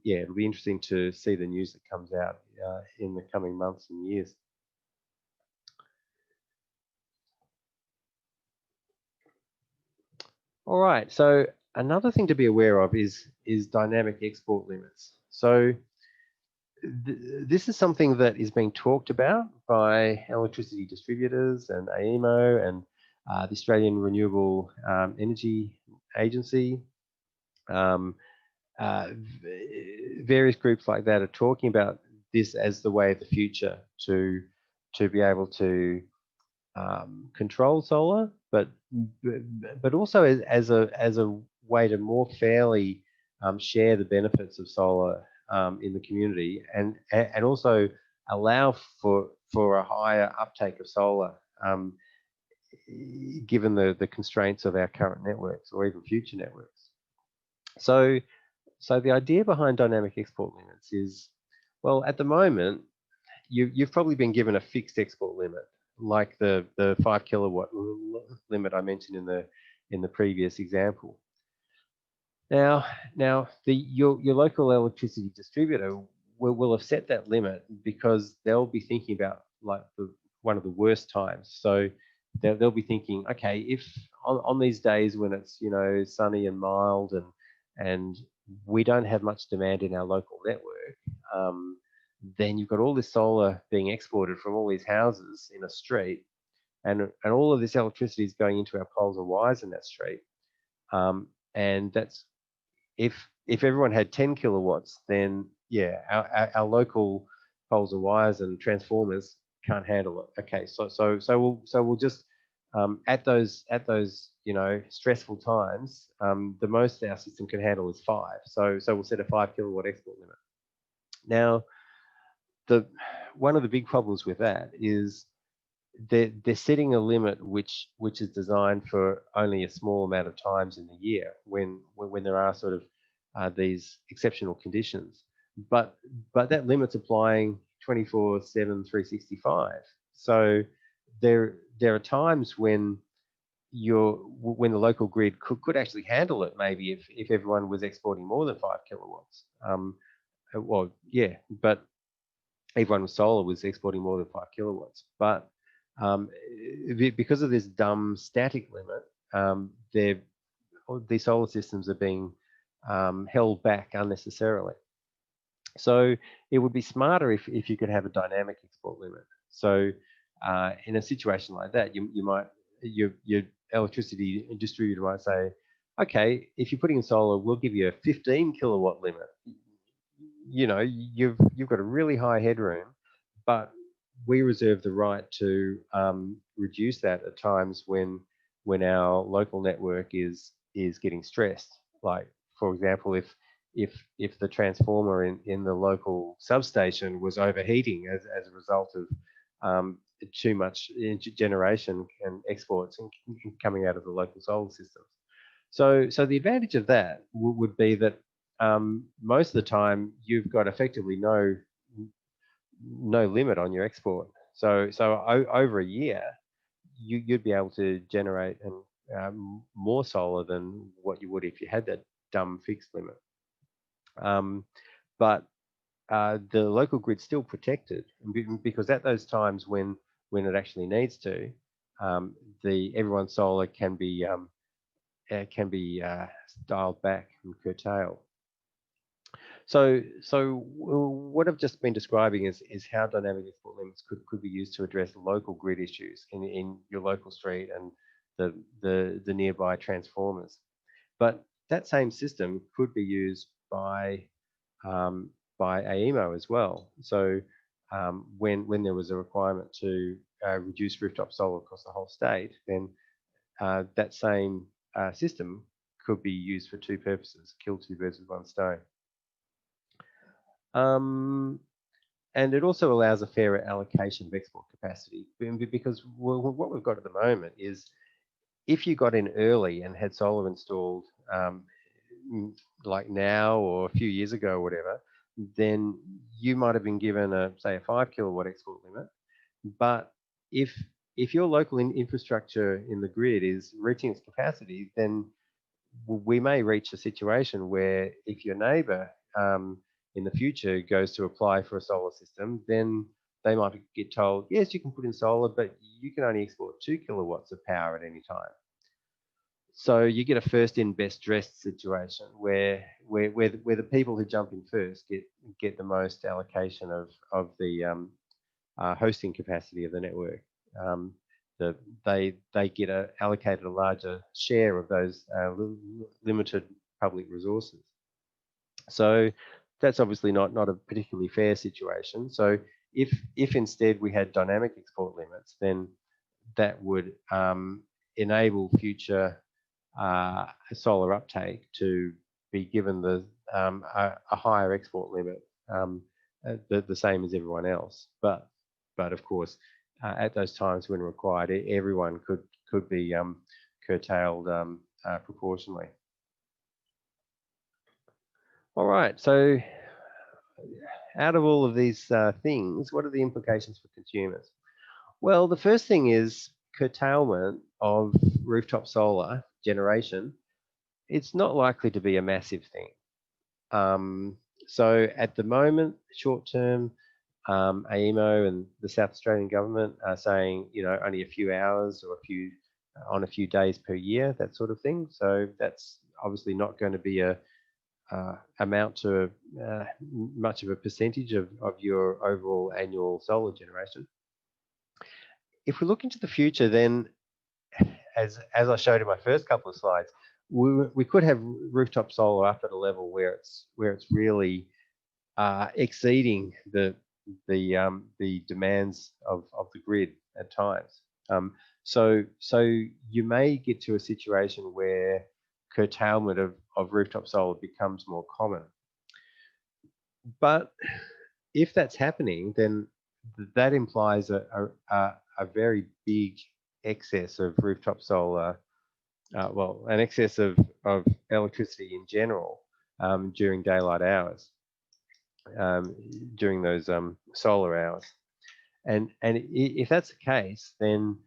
S2: yeah, it'll be interesting to see the news that comes out in the coming months and years. All right, so another thing to be aware of is dynamic export limits. So this is something that is being talked about by electricity distributors and AEMO and the Australian Renewable Energy Agency. Various groups like that are talking about this as the way of the future to be able to control solar, but also as a way to more fairly share the benefits of solar in the community, and also allow for a higher uptake of solar given the constraints of our current networks or even future networks. So the idea behind dynamic export limits is, well, at the moment, you've probably been given a fixed export limit, like the 5 kilowatt limit I mentioned in the previous example. Now your local electricity distributor will have set that limit because they'll be thinking about like one of the worst times. So they'll be thinking, okay, if on these days when it's sunny and mild and we don't have much demand in our local network, then you've got all this solar being exported from all these houses in a street, and all of this electricity is going into our poles and wires in that street. And that's if everyone had 10 kilowatts, then yeah, our local poles and wires and transformers can't handle it. Okay, so we'll just at those stressful times, the most our system can handle is 5. So we'll set a 5 kilowatt export limit. Now, one of the big problems with that is they're setting a limit which is designed for only a small amount of times in the year when there are sort of these exceptional conditions. But that limit's applying 24/7, 365. So there are times when the local grid could actually handle it, maybe if everyone was exporting more than 5 kilowatts. Well, yeah, but everyone with solar was exporting more than 5 kilowatts. But because of this dumb static limit, these solar systems are being held back unnecessarily. So it would be smarter if you could have a dynamic export limit. So in a situation like that, your electricity distributor might say, okay, if you're putting in solar, we'll give you a 15 kilowatt limit. You've got a really high headroom, but we reserve the right to reduce that at times when our local network is getting stressed. Like, for example, if the transformer in the local substation was overheating as a result of too much generation and exports coming out of the local solar systems. So the advantage of that would be that most of the time you've got effectively no limit on your export. So over a year, you'd be able to generate more solar than what you would if you had that dumb fixed limit. But the local grid's still protected because at those times when it actually needs to, everyone's solar can be dialed back and curtailed. So what I've just been describing is how dynamic export limits could be used to address local grid issues in your local street and the nearby transformers. But that same system could be used by AEMO as well. So when there was a requirement to reduce rooftop solar across the whole state, then that same system could be used for two purposes: kill two birds with one stone. And it also allows a fairer allocation of export capacity, because what we've got at the moment is if you got in early and had solar installed like now or a few years ago or whatever, then you might have been given say a 5 kilowatt export limit. But if your local infrastructure in the grid is reaching its capacity, then we may reach a situation where if your neighbour in the future goes to apply for a solar system, then they might get told, yes, you can put in solar, but you can only export 2 kilowatts of power at any time. So you get a first in, best dressed situation where the people who jump in first get the most allocation of the hosting capacity of the network. They get allocated a larger share of those limited public resources. So that's obviously not a particularly fair situation. So if instead we had dynamic export limits, then that would enable future solar uptake to be given a higher export limit, the same as everyone else. But of course, at those times when required, everyone could be curtailed proportionally. All right, so out of all of these things, what are the implications for consumers? Well, the first thing is curtailment of rooftop solar generation. It's not likely to be a massive thing. So at the moment, short term, AEMO and the South Australian government are saying, only a few hours or on a few days per year, that sort of thing. So that's obviously not going to be a amount to much of a percentage of your overall annual solar generation. If we look into the future, then as I showed in my first couple of slides, we could have rooftop solar up at a level where it's really exceeding the demands of the grid at times. So you may get to a situation where curtailment of rooftop solar becomes more common. But if that's happening, then that implies a very big excess of rooftop solar, an excess of electricity in general during daylight hours, during those solar hours. And if that's the case, then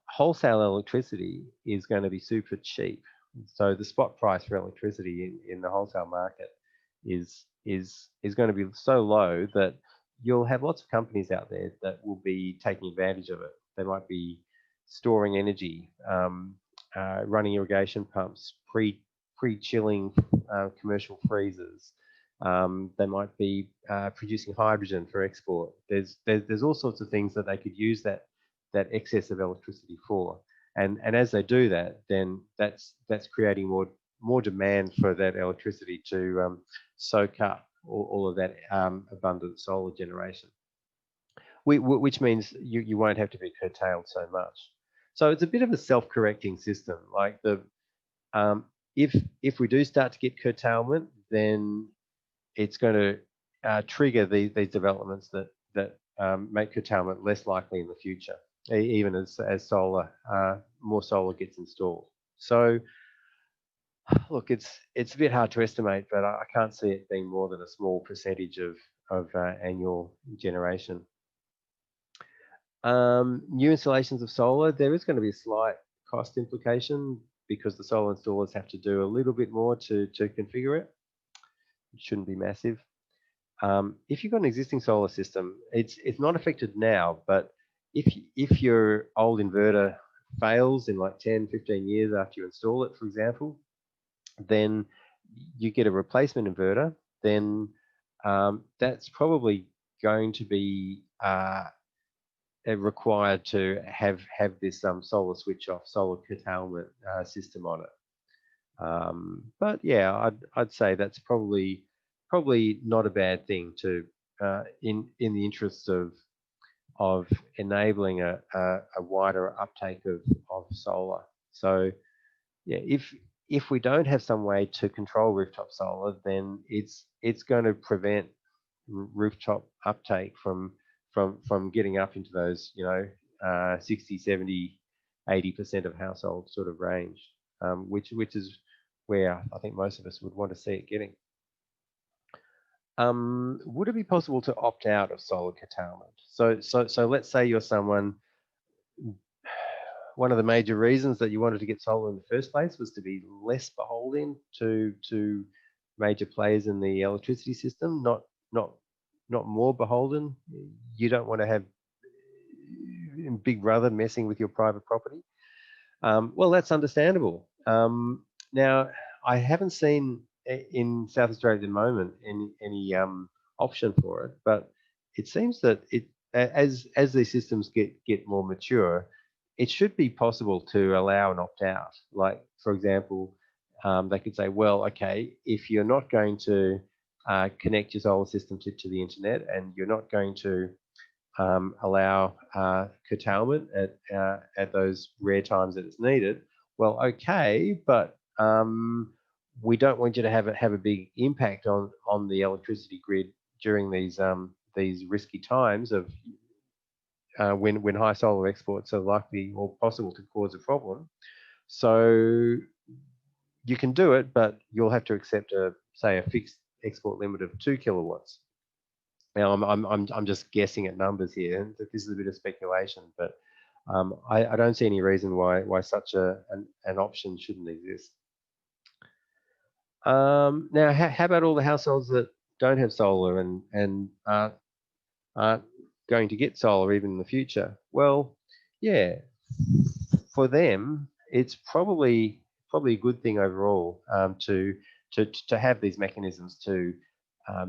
S2: wholesale electricity is going to be super cheap. So the spot price for electricity in the wholesale market is going to be so low that you'll have lots of companies out there that will be taking advantage of it. They might be storing energy, running irrigation pumps, pre-chilling commercial freezers. They might be producing hydrogen for export. There's all sorts of things that they could use that excess of electricity for. And as they do that, then that's creating more demand for that electricity to soak up all of that abundant solar generation, which means you won't have to be curtailed so much. So it's a bit of a self-correcting system. Like if we do start to get curtailment, then it's going to trigger these developments that make curtailment less likely in the future, even as more solar gets installed. So look, it's a bit hard to estimate, but I can't see it being more than a small percentage of annual generation. New installations of solar, there is going to be a slight cost implication because the solar installers have to do a little bit more to configure it. It shouldn't be massive. If you've got an existing solar system, it's not affected now, but if your old inverter fails in like 10, 15 years after you install it, for example, then you get a replacement inverter, then that's probably going to be required to have this solar switch off, solar curtailment system on it. But yeah, I'd say that's probably not a bad thing to in the interests of enabling a wider uptake of solar. So yeah, if we don't have some way to control rooftop solar, then it's going to prevent rooftop uptake from getting up into those 60, 70, 80% of households sort of range, which is where I think most of us would want to see it getting. Would it be possible to opt out of solar curtailment? So let's say you're someone. One of the major reasons that you wanted to get solar in the first place was to be less beholden to major players in the electricity system, not more beholden. You don't want to have Big Brother messing with your private property. Well, that's understandable. Now, I haven't seen in South Australia at the moment any option for it, but it seems that as these systems get more mature, it should be possible to allow an opt-out. Like, for example, they could say, well, okay, if you're not going to connect your solar system to the internet and you're not going to allow curtailment at those rare times that it's needed, well, okay, but we don't want you to have a big impact on the electricity grid during these risky times of when high solar exports are likely or possible to cause a problem. So you can do it, but you'll have to accept say a fixed export limit of 2 kilowatts. Now I'm just guessing at numbers here, and this is a bit of speculation, but I don't see any reason why such an option shouldn't exist. Now, how about all the households that don't have solar and aren't going to get solar even in the future? Well, yeah, for them, it's probably a good thing overall to have these mechanisms to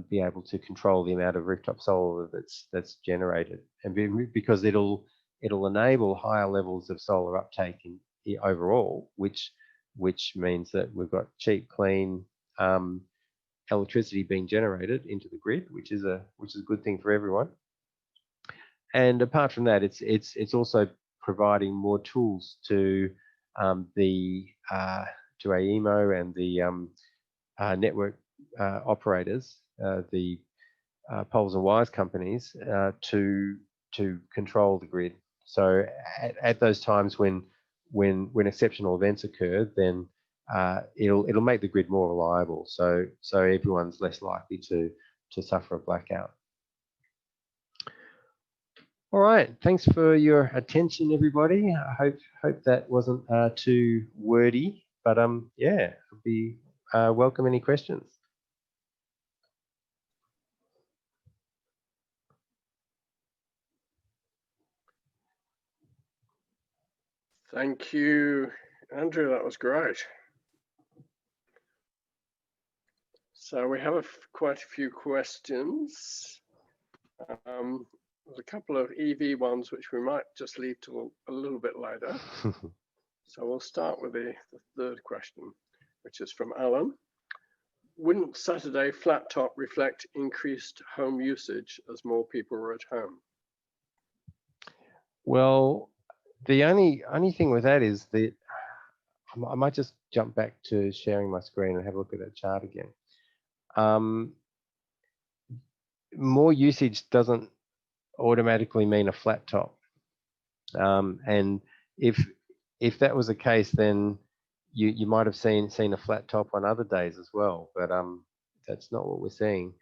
S2: be able to control the amount of rooftop solar that's generated, and because it'll enable higher levels of solar uptake in overall, which means that we've got cheap, clean electricity being generated into the grid, which is a good thing for everyone. And apart from that, it's also providing more tools to to AEMO and the network operators, the poles and wires companies, to control the grid. So at those times when exceptional events occur, then it'll make the grid more reliable. So everyone's less likely to suffer a blackout. All right, thanks for your attention, everybody. I hope that wasn't too wordy, but yeah, I'd be welcome any questions.
S1: Thank you, Andrew. That was great. So we have quite a few questions. There's a couple of EV ones which we might just leave till a little bit later. So we'll start with the third question, which is from Alan. Wouldn't Saturday flat top reflect increased home usage as more people were at home?
S2: Well, the only thing with that is that I might just jump back to sharing my screen and have a look at that chart again. More usage doesn't automatically mean a flat top, and if that was the case, then you might have seen a flat top on other days as well, but that's not what we're seeing.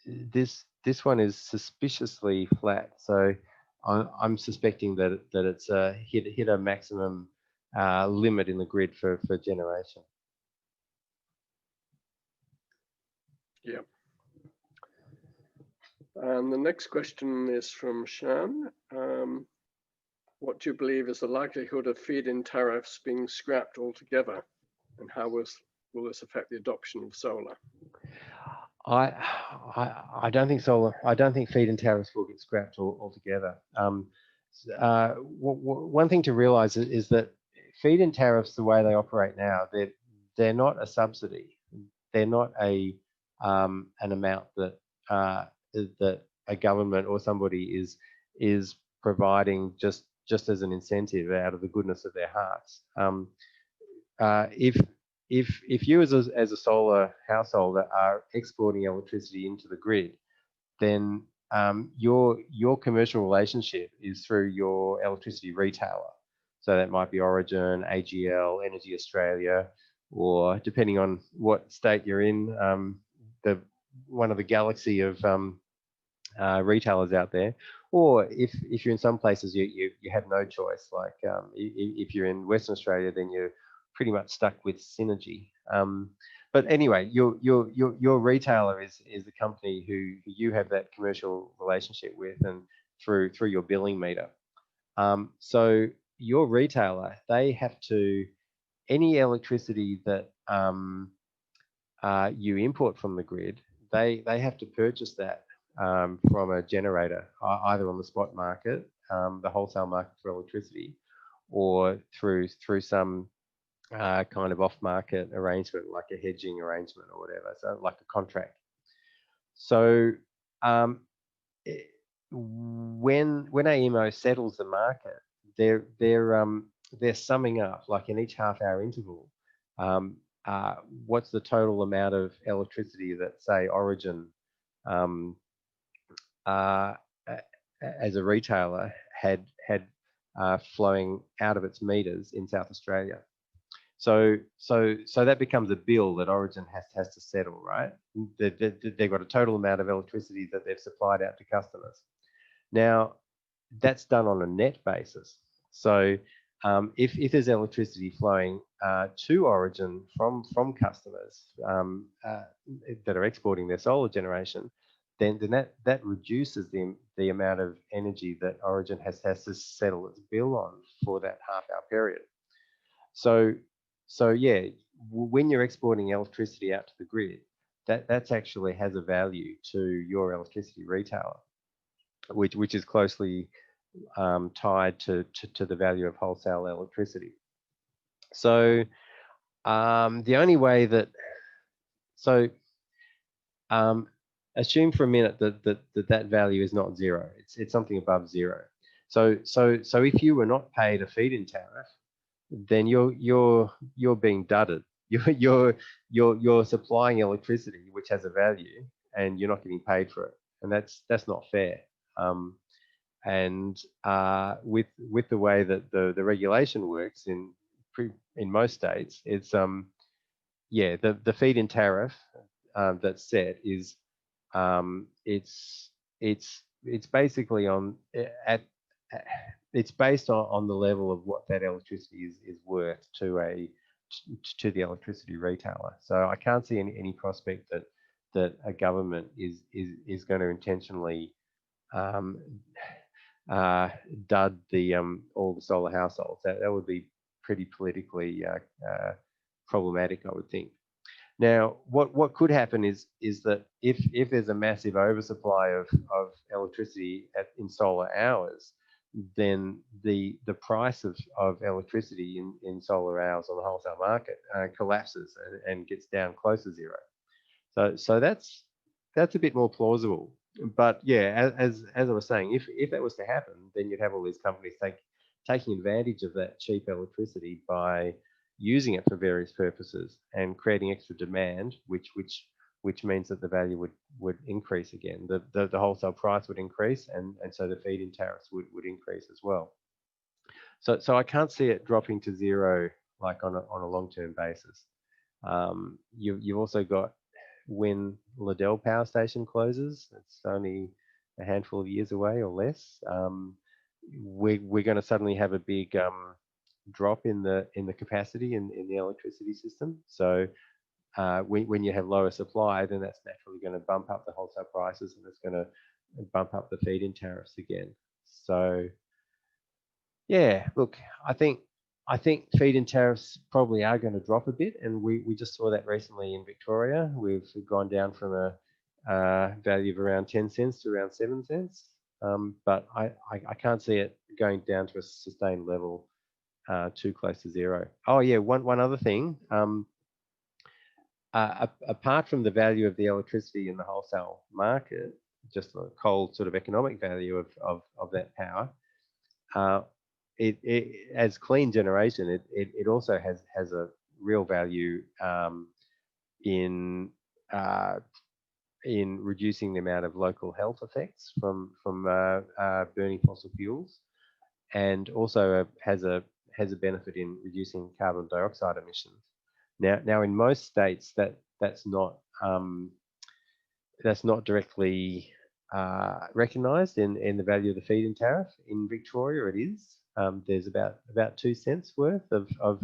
S2: This one is suspiciously flat, so I'm suspecting that it's hit a maximum limit in the grid for generation.
S1: Yeah. And the next question is from Shan. What do you believe is the likelihood of feed-in tariffs being scrapped altogether, and how will this affect the adoption of solar?
S2: I don't think solar. I don't think feed-in tariffs will get scrapped altogether. One thing to realise is that feed-in tariffs, the way they operate now, they're not a subsidy. They're not an amount that that a government or somebody is providing just as an incentive out of the goodness of their hearts. If you as a solar household are exporting electricity into the grid, then your commercial relationship is through your electricity retailer. So that might be Origin, AGL, Energy Australia, or depending on what state you're in, one of the galaxy of retailers out there. Or if you're in some places, you have no choice. Like if you're in Western Australia, then you're pretty much stuck with Synergy. But anyway, your retailer is the company who you have that commercial relationship with, and through your billing meter. So your retailer, they have to, any electricity that you import from the grid, they have to purchase that from a generator, either on the spot market, the wholesale market for electricity, or through some kind of off-market arrangement, like a hedging arrangement or whatever, so like a contract. So when AEMO settles the market, they're summing up, like in each half-hour interval, what's the total amount of electricity that, say, Origin as a retailer had flowing out of its meters in South Australia. So that becomes a bill that Origin has to settle, right? They've got a total amount of electricity that they've supplied out to customers. Now, that's done on a net basis. So if there's electricity flowing to Origin from customers that are exporting their solar generation, then that reduces the amount of energy that Origin has to settle its bill on for that half-hour period. So yeah, when you're exporting electricity out to the grid, that actually has a value to your electricity retailer, which is closely tied to the value of wholesale electricity. So the only way that, assume for a minute that value is not zero. It's something above zero. So if you were not paid a feed-in tariff, then you're being dudded. You're supplying electricity which has a value, and you're not getting paid for it, and that's not fair. With the way that the regulation works in most states, it's the feed-in tariff that's set is it's basically it's based on the level of what that electricity is worth to the electricity retailer. So I can't see any prospect that a government is going to intentionally dud all the solar households. That would be pretty politically problematic, I would think. Now, what could happen is that if there's a massive oversupply of electricity in solar hours, then the price of electricity in solar hours on the wholesale market collapses and gets down close to zero. So that's a bit more plausible. But yeah, as I was saying, if that was to happen, then you'd have all these companies taking advantage of that cheap electricity by using it for various purposes and creating extra demand, which means that the value would increase again. The wholesale price would increase, and so the feed-in tariffs would increase as well. So I can't see it dropping to zero like on a long-term basis. You've also got, when Liddell Power Station closes, it's only a handful of years away or less. We're going to suddenly have a big drop in the capacity in the electricity system. So when you have lower supply, then that's naturally going to bump up the wholesale prices, and it's going to bump up the feed-in tariffs again. So yeah, look, I think feed-in tariffs probably are going to drop a bit, and we just saw that recently in Victoria. We've gone down from a value of around 10 cents to around 7 cents, but I can't see it going down to a sustained level too close to zero. Oh yeah, one other thing. Apart from the value of the electricity in the wholesale market, just the cold sort of economic value of that power, it as clean generation, it also has a real value in reducing the amount of local health effects from burning fossil fuels, and also has a benefit in reducing carbon dioxide emissions. Now in most states that's not directly recognised in the value of the feed-in tariff. In Victoria, it is. There's about 2 cents worth of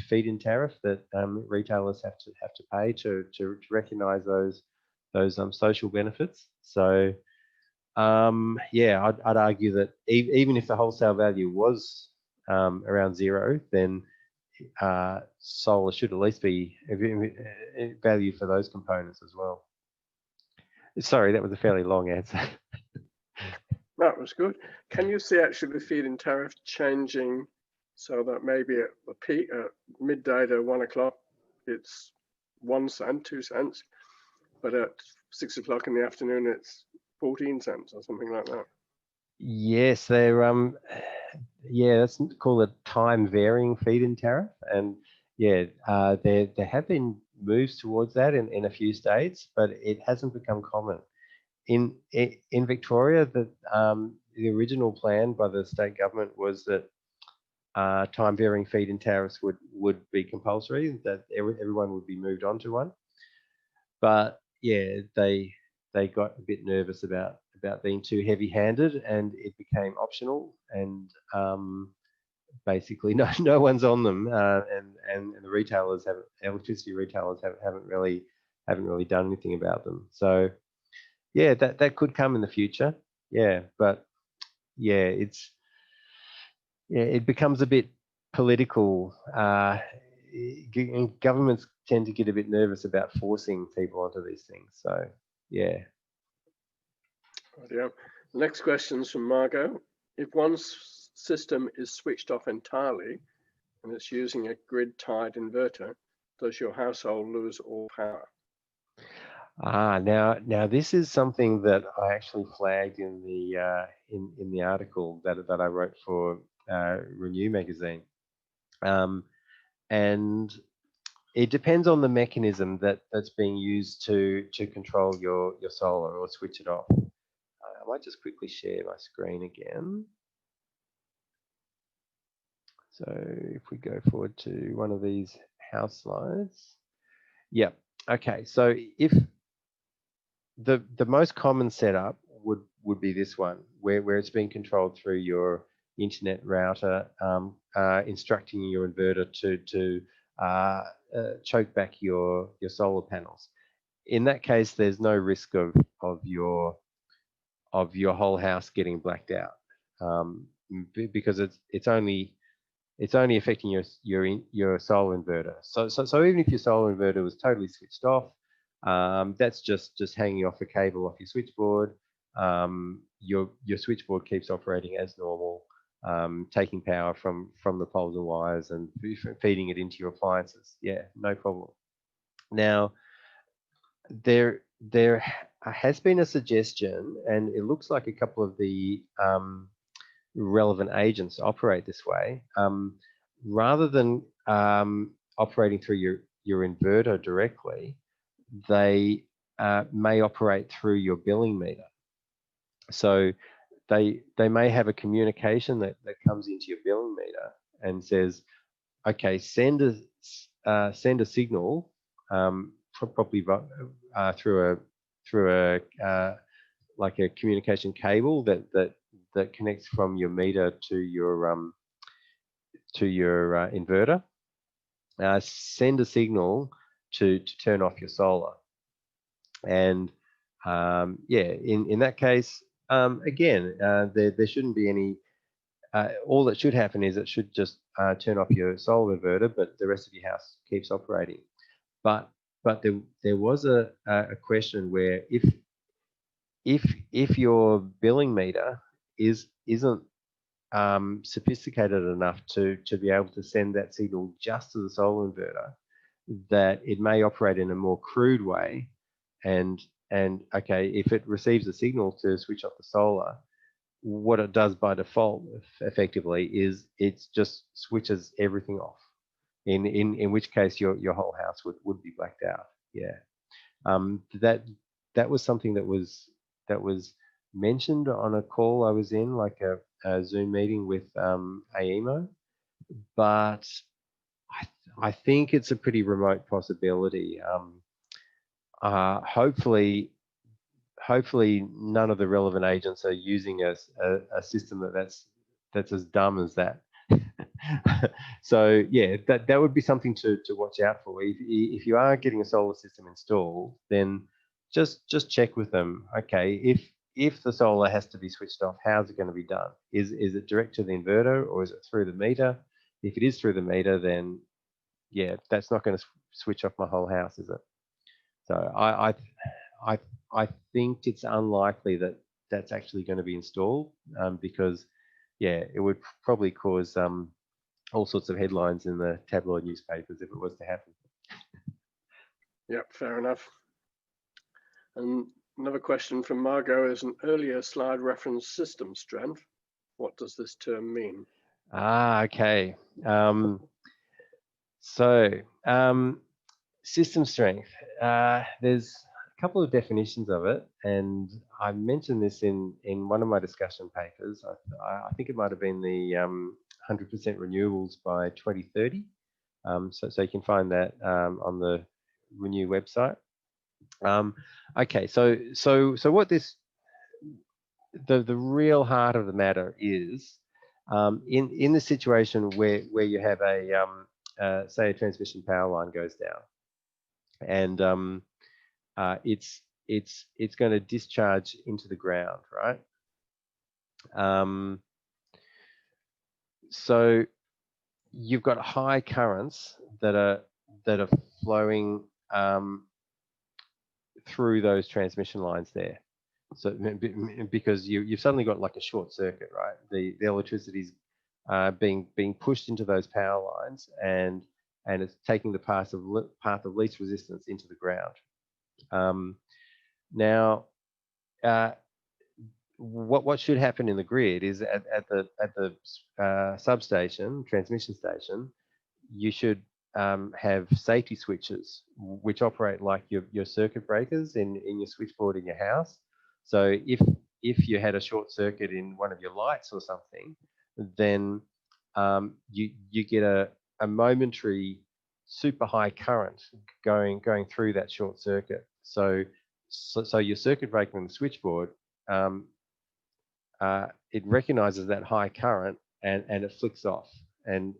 S2: feed-in tariff that retailers have to pay to recognise those social benefits. So yeah, I'd argue that even if the wholesale value was around zero, then solar should at least be value for those components as well. Sorry, that was a fairly long answer.
S1: That was good. Can you see actually the feed-in tariff changing so that maybe at the peak, at midday to 1 o'clock, it's 1 cent, 2 cents, but at 6 o'clock in the afternoon, it's 14 cents or something like that?
S2: Yes, they're yeah, that's called a time varying feed-in tariff, and yeah, there have been moves towards that in a few states, but it hasn't become common. In Victoria, that the original plan by the state government was that time varying feed-in tariffs would be compulsory, that everyone would be moved on to one. But yeah, they got a bit nervous about being too heavy-handed, and it became optional, and basically no one's on them, and the retailers electricity retailers haven't really done anything about them. So yeah, that could come in the future. Yeah, but yeah, it becomes a bit political. Governments tend to get a bit nervous about forcing people onto these things. So yeah.
S1: Yeah. The next question is from Margot. If one system is switched off entirely and it's using a grid-tied inverter, does your household lose all power?
S2: Now this is something that I actually flagged in the article that I wrote for Renew magazine, and it depends on the mechanism that's being used to control your solar or switch it off. I might just quickly share my screen again. So if we go forward to one of these house slides. Yeah. Okay. So if the most common setup would be this one, where it's being controlled through your internet router, instructing your inverter to choke back your solar panels. In that case, there's no risk of your whole house getting blacked out, because it's only affecting your solar inverter. So even if your solar inverter was totally switched off, that's just hanging off a cable off your switchboard. Your switchboard keeps operating as normal, taking power from the poles and wires and feeding it into your appliances. Yeah, no problem. Now, there has been a suggestion, and it looks like a couple of the relevant agents operate this way. Rather than operating through your inverter directly, they may operate through your billing meter. So they may have a communication that comes into your billing meter and says, okay, send a signal, probably through a like a communication cable that connects from your meter to your inverter. Send a signal to turn off your solar, and yeah, in that case, again, there shouldn't be any. All that should happen is it should just turn off your solar inverter, but the rest of your house keeps operating. But there was a question where if your billing meter isn't sophisticated enough to be able to send that signal just to the solar inverter, that it may operate in a more crude way, and okay, if it receives a signal to switch off the solar, what it does by default effectively is it just switches everything off, in which case your whole house would be blacked out. Yeah. That was something that was mentioned on a call I was in, like a Zoom meeting with AEMO, but I think it's a pretty remote possibility. Hopefully none of the relevant agents are using a system that's as dumb as that. So yeah, that would be something to watch out for. If you are getting a solar system installed, then just check with them. Okay, if the solar has to be switched off, how's it going to be done? Is it direct to the inverter, or is it through the meter? If it is through the meter, then yeah, that's not going to switch off my whole house, is it? So I think it's unlikely that that's actually going to be installed, because yeah, it would probably cause all sorts of headlines in the tabloid newspapers if it was to happen.
S1: Yep, fair enough. And another question from Margot is, an earlier slide referenced system strength. What does this term mean?
S2: Okay. So system strength. There's couple of definitions of it, and I mentioned this in one of my discussion papers. I think it might have been the 100% renewables by 2030. So you can find that on the Renew website. Okay, so what this the real heart of the matter is, in the situation where you have a say a transmission power line goes down, and it's going to discharge into the ground, right? So you've got high currents that are flowing through those transmission lines there. So because you've suddenly got like a short circuit, right? The electricity's being pushed into those power lines, and it's taking the path of least resistance into the ground. Now, what should happen in the grid is at the substation, transmission station, you should have safety switches which operate like your circuit breakers in your switchboard in your house. So if you had a short circuit in one of your lights or something, then you get a momentary super high current going through that short circuit. So your circuit breaker in the switchboard, it recognizes that high current and it flicks off, and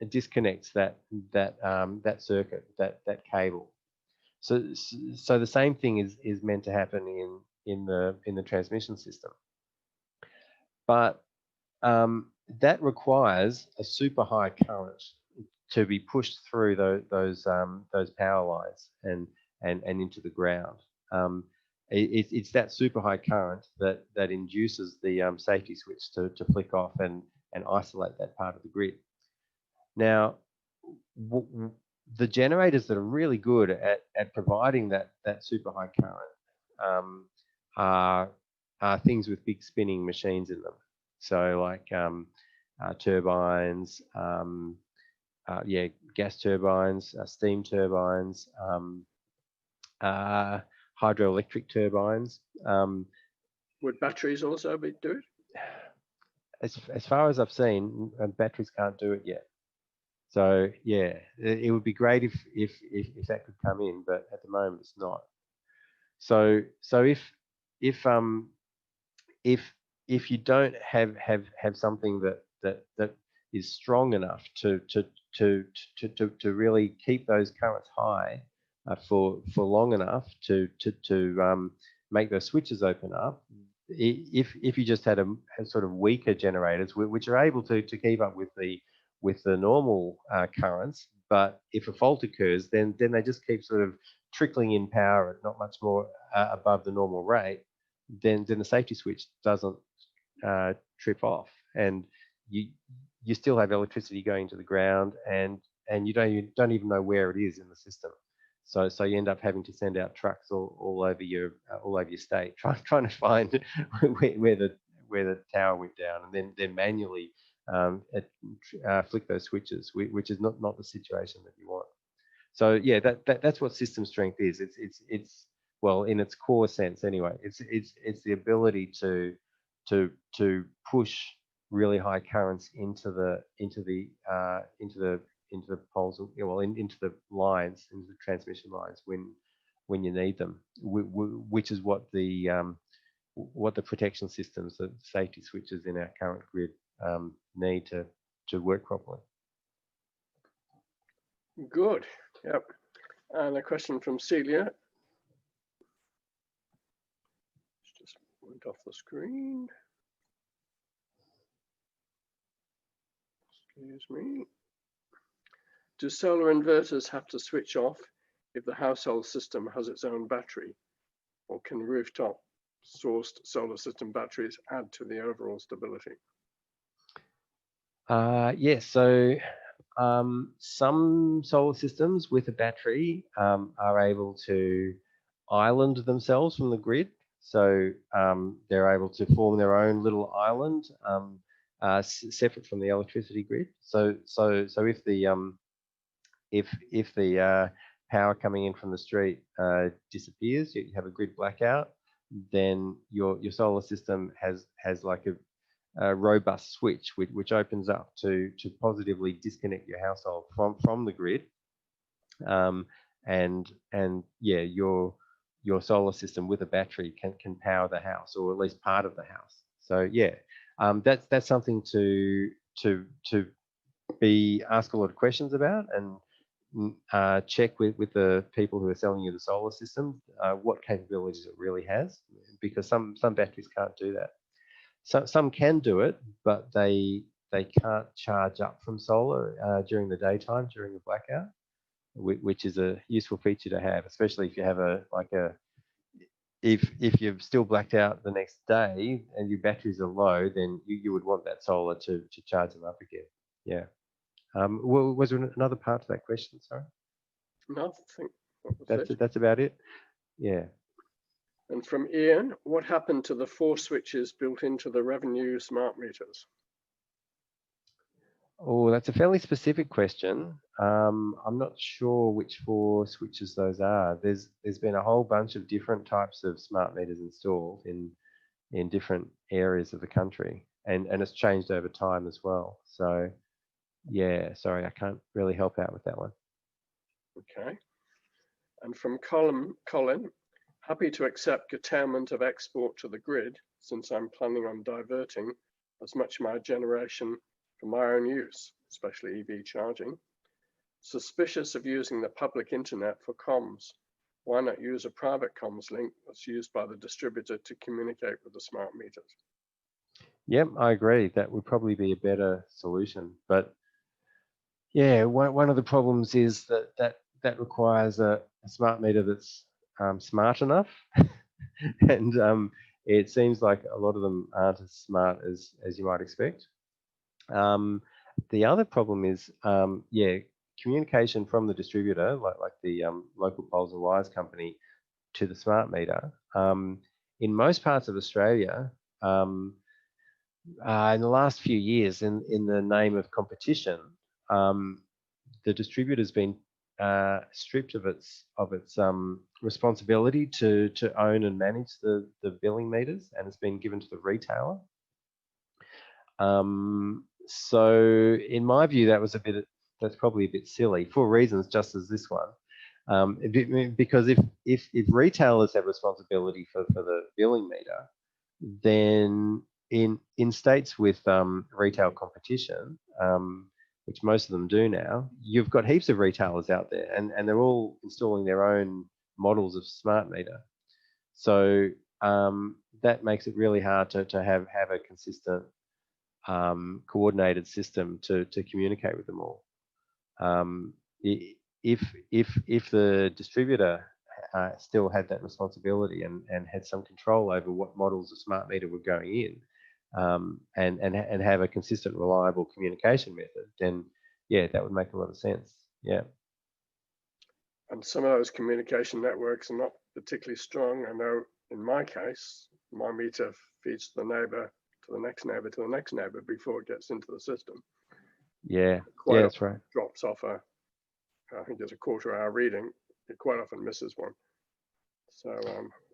S2: it disconnects that circuit, that cable. So the same thing is meant to happen in the transmission system, but that requires a super high current to be pushed through those power lines and into the ground. It's that super high current that induces the safety switch to flick off and isolate that part of the grid. Now, the generators that are really good at providing that super high current are things with big spinning machines in them. So like turbines, gas turbines, steam turbines, hydroelectric turbines.
S1: Would batteries also do it?
S2: As far as I've seen, batteries can't do it yet. So yeah, it would be great if that could come in, but at the moment it's not. So if you don't have something that is strong enough to really keep those currents high for long enough to make those switches open up, if you just had a sort of weaker generators which are able to keep up with the normal currents, but if a fault occurs, then they just keep sort of trickling in power at not much more above the normal rate, then the safety switch doesn't trip off, and you still have electricity going to the ground, and you don't even know where it is in the system. So you end up having to send out trucks all over your state, trying to find where the tower went down, and then manually flick those switches, which is not the situation that you want. So yeah, that's what system strength is. It's well, in its core sense anyway. It's the ability to push really high currents into the poles, well, into the lines, into the transmission lines when you need them, which is what the protection systems, the safety switches in our current grid need to work properly.
S1: Good. Yep. And a question from Celia. Just went off the screen. Excuse me. Do solar inverters have to switch off if the household system has its own battery, or can rooftop sourced solar system batteries add to the overall stability?
S2: Yes. So some solar systems with a battery are able to island themselves from the grid. So they're able to form their own little island separate from the electricity grid. So if the if the power coming in from the street disappears, you have a grid blackout, then your solar system has like a robust switch which opens up to positively disconnect your household from the grid, and yeah, your solar system with a battery can power the house, or at least part of the house. So yeah, that's something to be asked a lot of questions about, and check with the people who are selling you the solar system what capabilities it really has, because some batteries can't do that. Some can do it, but they can't charge up from solar during the daytime during a blackout, which is a useful feature to have, especially if you have if you've still blacked out the next day and your batteries are low, then you would want that solar to charge them up again. Yeah. Was there another part to that question? Sorry.
S1: No, I think that was it.
S2: That's about it. Yeah.
S1: And from Ian, what happened to the 4 switches built into the Revenue smart meters?
S2: Oh, that's a fairly specific question. I'm not sure which 4 switches those are. There's been a whole bunch of different types of smart meters installed in different areas of the country, and it's changed over time as well. So yeah, sorry, I can't really help out with that one.
S1: Okay. And from Colin, happy to accept curtailment of export to the grid, since I'm planning on diverting as much of my generation for my own use, especially EV charging. Suspicious of using the public internet for comms. Why not use a private comms link that's used by the distributor to communicate with the smart meters?
S2: Yep, I agree. That would probably be a better solution. But yeah, one of the problems is that requires a smart meter that's smart enough, and it seems like a lot of them aren't as smart as you might expect. The other problem is, yeah, communication from the distributor, like the local poles and wires company, to the smart meter. In most parts of Australia, in the last few years, in the name of competition, the distributor's been stripped of its responsibility to own and manage the billing meters, and it's been given to the retailer. So in my view, that's probably a bit silly for reasons just as this one. Because if retailers have responsibility for the billing meter, then in states with retail competition, which most of them do now, you've got heaps of retailers out there, and they're all installing their own models of smart meter. So that makes it really hard to have a consistent coordinated system to communicate with them all. If the distributor still had that responsibility and had some control over what models of smart meter were going in, and have a consistent, reliable communication method, then yeah, that would make a lot of sense. Yeah.
S1: And some of those communication networks are not particularly strong. I know in my case, my meter feeds to the neighbor, to the next neighbor, to the next neighbor before it gets into the system.
S2: Yeah, yeah, that's right.
S1: Drops off I think there's a quarter-hour reading. It quite often misses one. So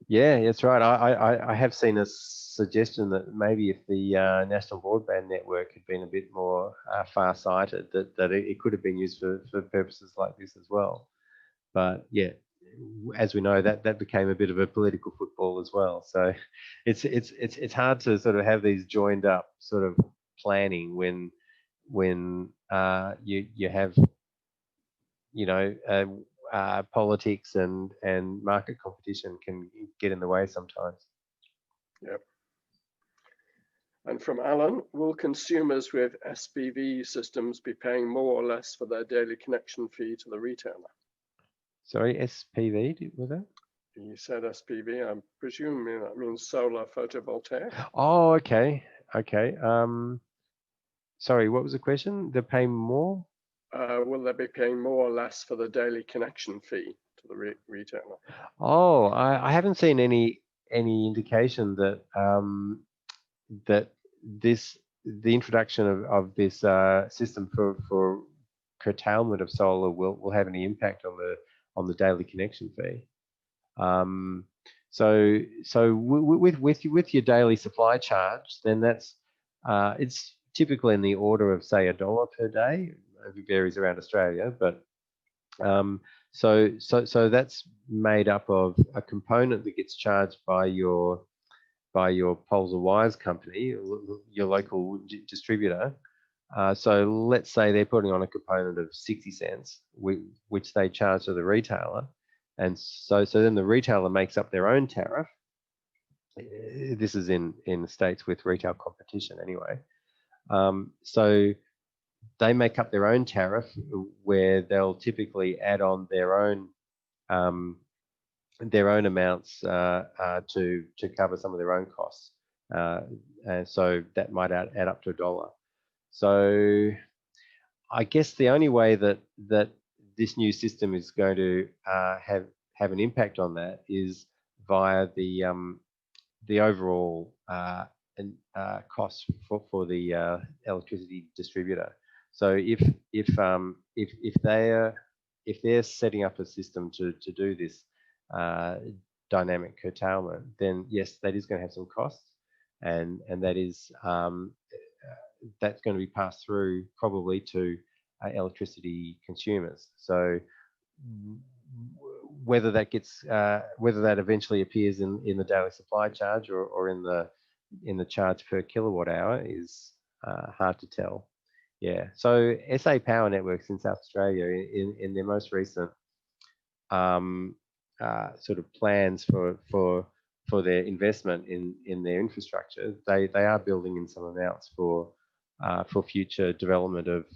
S2: yeah, that's right. I have seen a suggestion that maybe if the National Broadband Network had been a bit more far-sighted, that it could have been used for purposes like this as well. But yeah, as we know, that became a bit of a political football as well. So it's hard to sort of have these joined up sort of planning when you have, you know, politics and market competition can get in the way sometimes.
S1: Yep. And from Alan, will consumers with SPV systems be paying more or less for their daily connection fee to the retailer?
S2: Sorry, SPV, was that?
S1: You said SPV. I'm presuming that means solar photovoltaic.
S2: Oh, okay. Okay. Sorry, what was the question? They're paying more?
S1: Will they be paying more or less for the daily connection fee to the retailer?
S2: Oh, I haven't seen any indication that that the introduction of this system for curtailment of solar will have any impact on the daily connection fee. So with your daily supply charge, then that's it's typically in the order of, say, $1 per day. It varies around Australia, but so that's made up of a component that gets charged by your poles and wires company, your local distributor. So let's say they're putting on a component of 60 cents, which they charge to the retailer. And so then the retailer makes up their own tariff. This is in states with retail competition anyway. So they make up their own tariff where they'll typically add on their own amounts to cover some of their own costs. And so that might add up to $1. So I guess the only way that this new system is going to have an impact on that is via the overall cost for the electricity distributor. So if they're setting up a system to do this dynamic curtailment, then yes, that is going to have some costs, and that is that's going to be passed through probably to electricity consumers. So whether that eventually appears in the daily supply charge or in the charge per kilowatt hour is hard to tell. Yeah. So SA Power Networks in South Australia, in their most recent sort of plans for their investment in their infrastructure, they are building in some amounts for future development of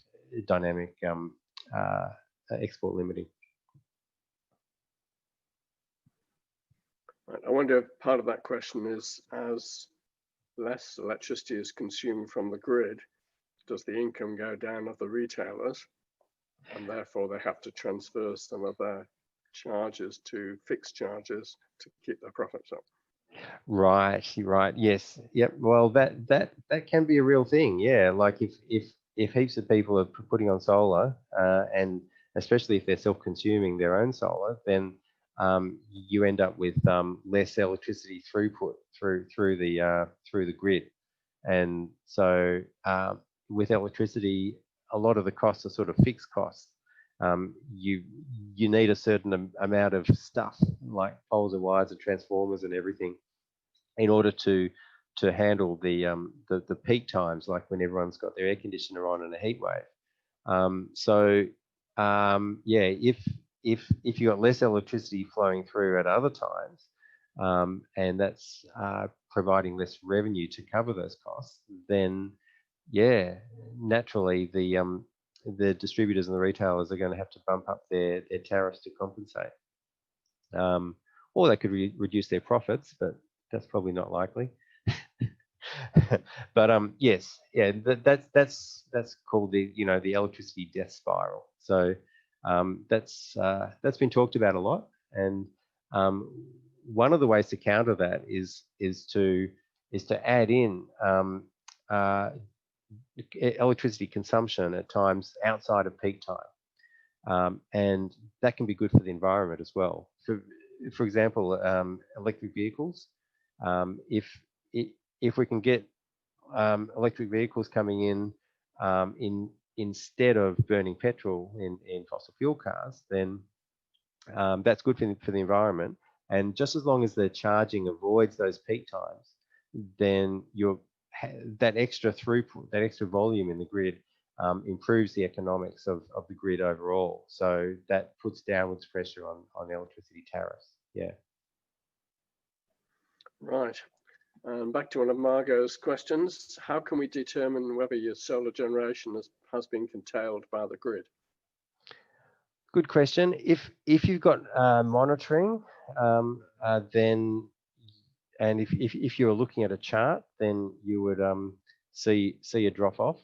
S2: dynamic export limiting.
S1: Right. I wonder if part of that question is, as less electricity is consumed from the grid, does the income go down of the retailers, and therefore they have to transfer some of their charges to fixed charges to keep their profits up?
S2: Right. Yes. Yep. Well, that can be a real thing. Yeah. Like if heaps of people are putting on solar, and especially if they're self-consuming their own solar, then you end up with less electricity throughput through the grid. And so with electricity, a lot of the costs are sort of fixed costs. You need a certain amount of stuff like poles and wires and transformers and everything in order to handle the peak times, like when everyone's got their air conditioner on in a heat wave. Yeah, if you got less electricity flowing through at other times, and that's providing less revenue to cover those costs, then yeah, naturally the distributors and the retailers are going to have to bump up their tariffs to compensate. Or they could reduce their profits, but that's probably not likely. But yes, yeah, that's called the electricity death spiral. So that's been talked about a lot, and one of the ways to counter that is to add in electricity consumption at times outside of peak time, and that can be good for the environment as well. For example, electric vehicles. If we can get electric vehicles coming in instead of burning petrol in fossil fuel cars, then that's good for the environment. And just as long as the charging avoids those peak times, then that extra throughput, that extra volume in the grid improves the economics of the grid overall. So that puts downwards pressure on electricity tariffs. Yeah.
S1: Right. And back to one of Margot's questions. How can we determine whether your solar generation has been curtailed by the grid?
S2: Good question. If you've got monitoring, then, and if you're looking at a chart, then you would see a drop off.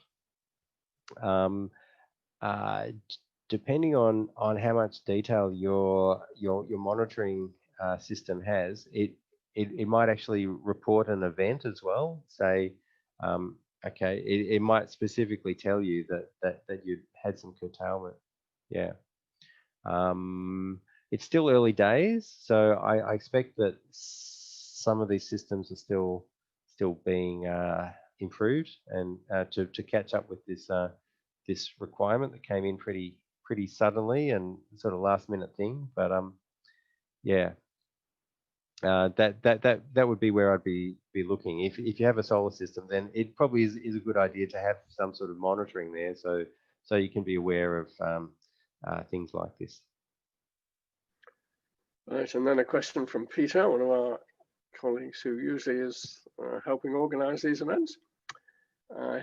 S2: Depending on how much detail your monitoring system has, it might actually report an event as well. Say Okay, it might specifically tell you that you had some curtailment. Yeah. It's still early days, so I expect that some of these systems are still being improved, and to catch up with this requirement that came in pretty suddenly and sort of last minute thing. But yeah, that would be where I'd be looking. If you have a solar system, then it probably is a good idea to have some sort of monitoring there, so you can be aware of things like this.
S1: Right, and then a question from Peter, one of our colleagues who usually is helping organise these events.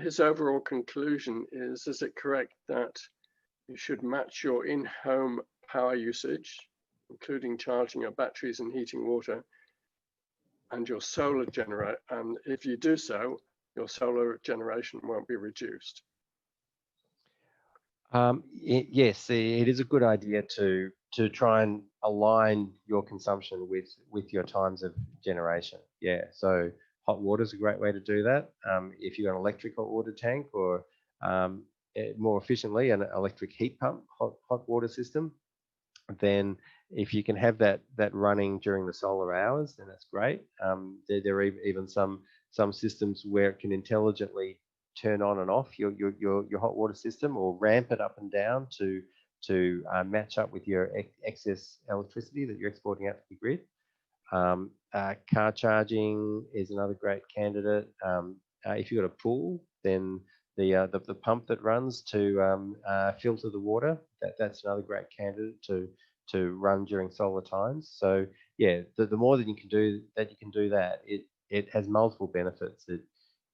S1: His overall conclusion is it correct that you should match your in-home power usage, including charging your batteries and heating water, and your solar generator, and if you do so, your solar generation won't be reduced?
S2: Yes, it is a good idea to try and align your consumption with your times of generation. Yeah, so hot water is a great way to do that. If you've got an electric hot water tank, or more efficiently an electric heat pump hot water system, then if you can have that running during the solar hours, then that's great. There are even some systems where it can intelligently turn on and off your hot water system, or ramp it up and down to match up with your excess electricity that you're exporting out to the grid. Car charging is another great candidate. If you've got a pool, then the pump that runs to filter the water, that's another great candidate to run during solar times. So yeah, the more that you can do that, it has multiple benefits.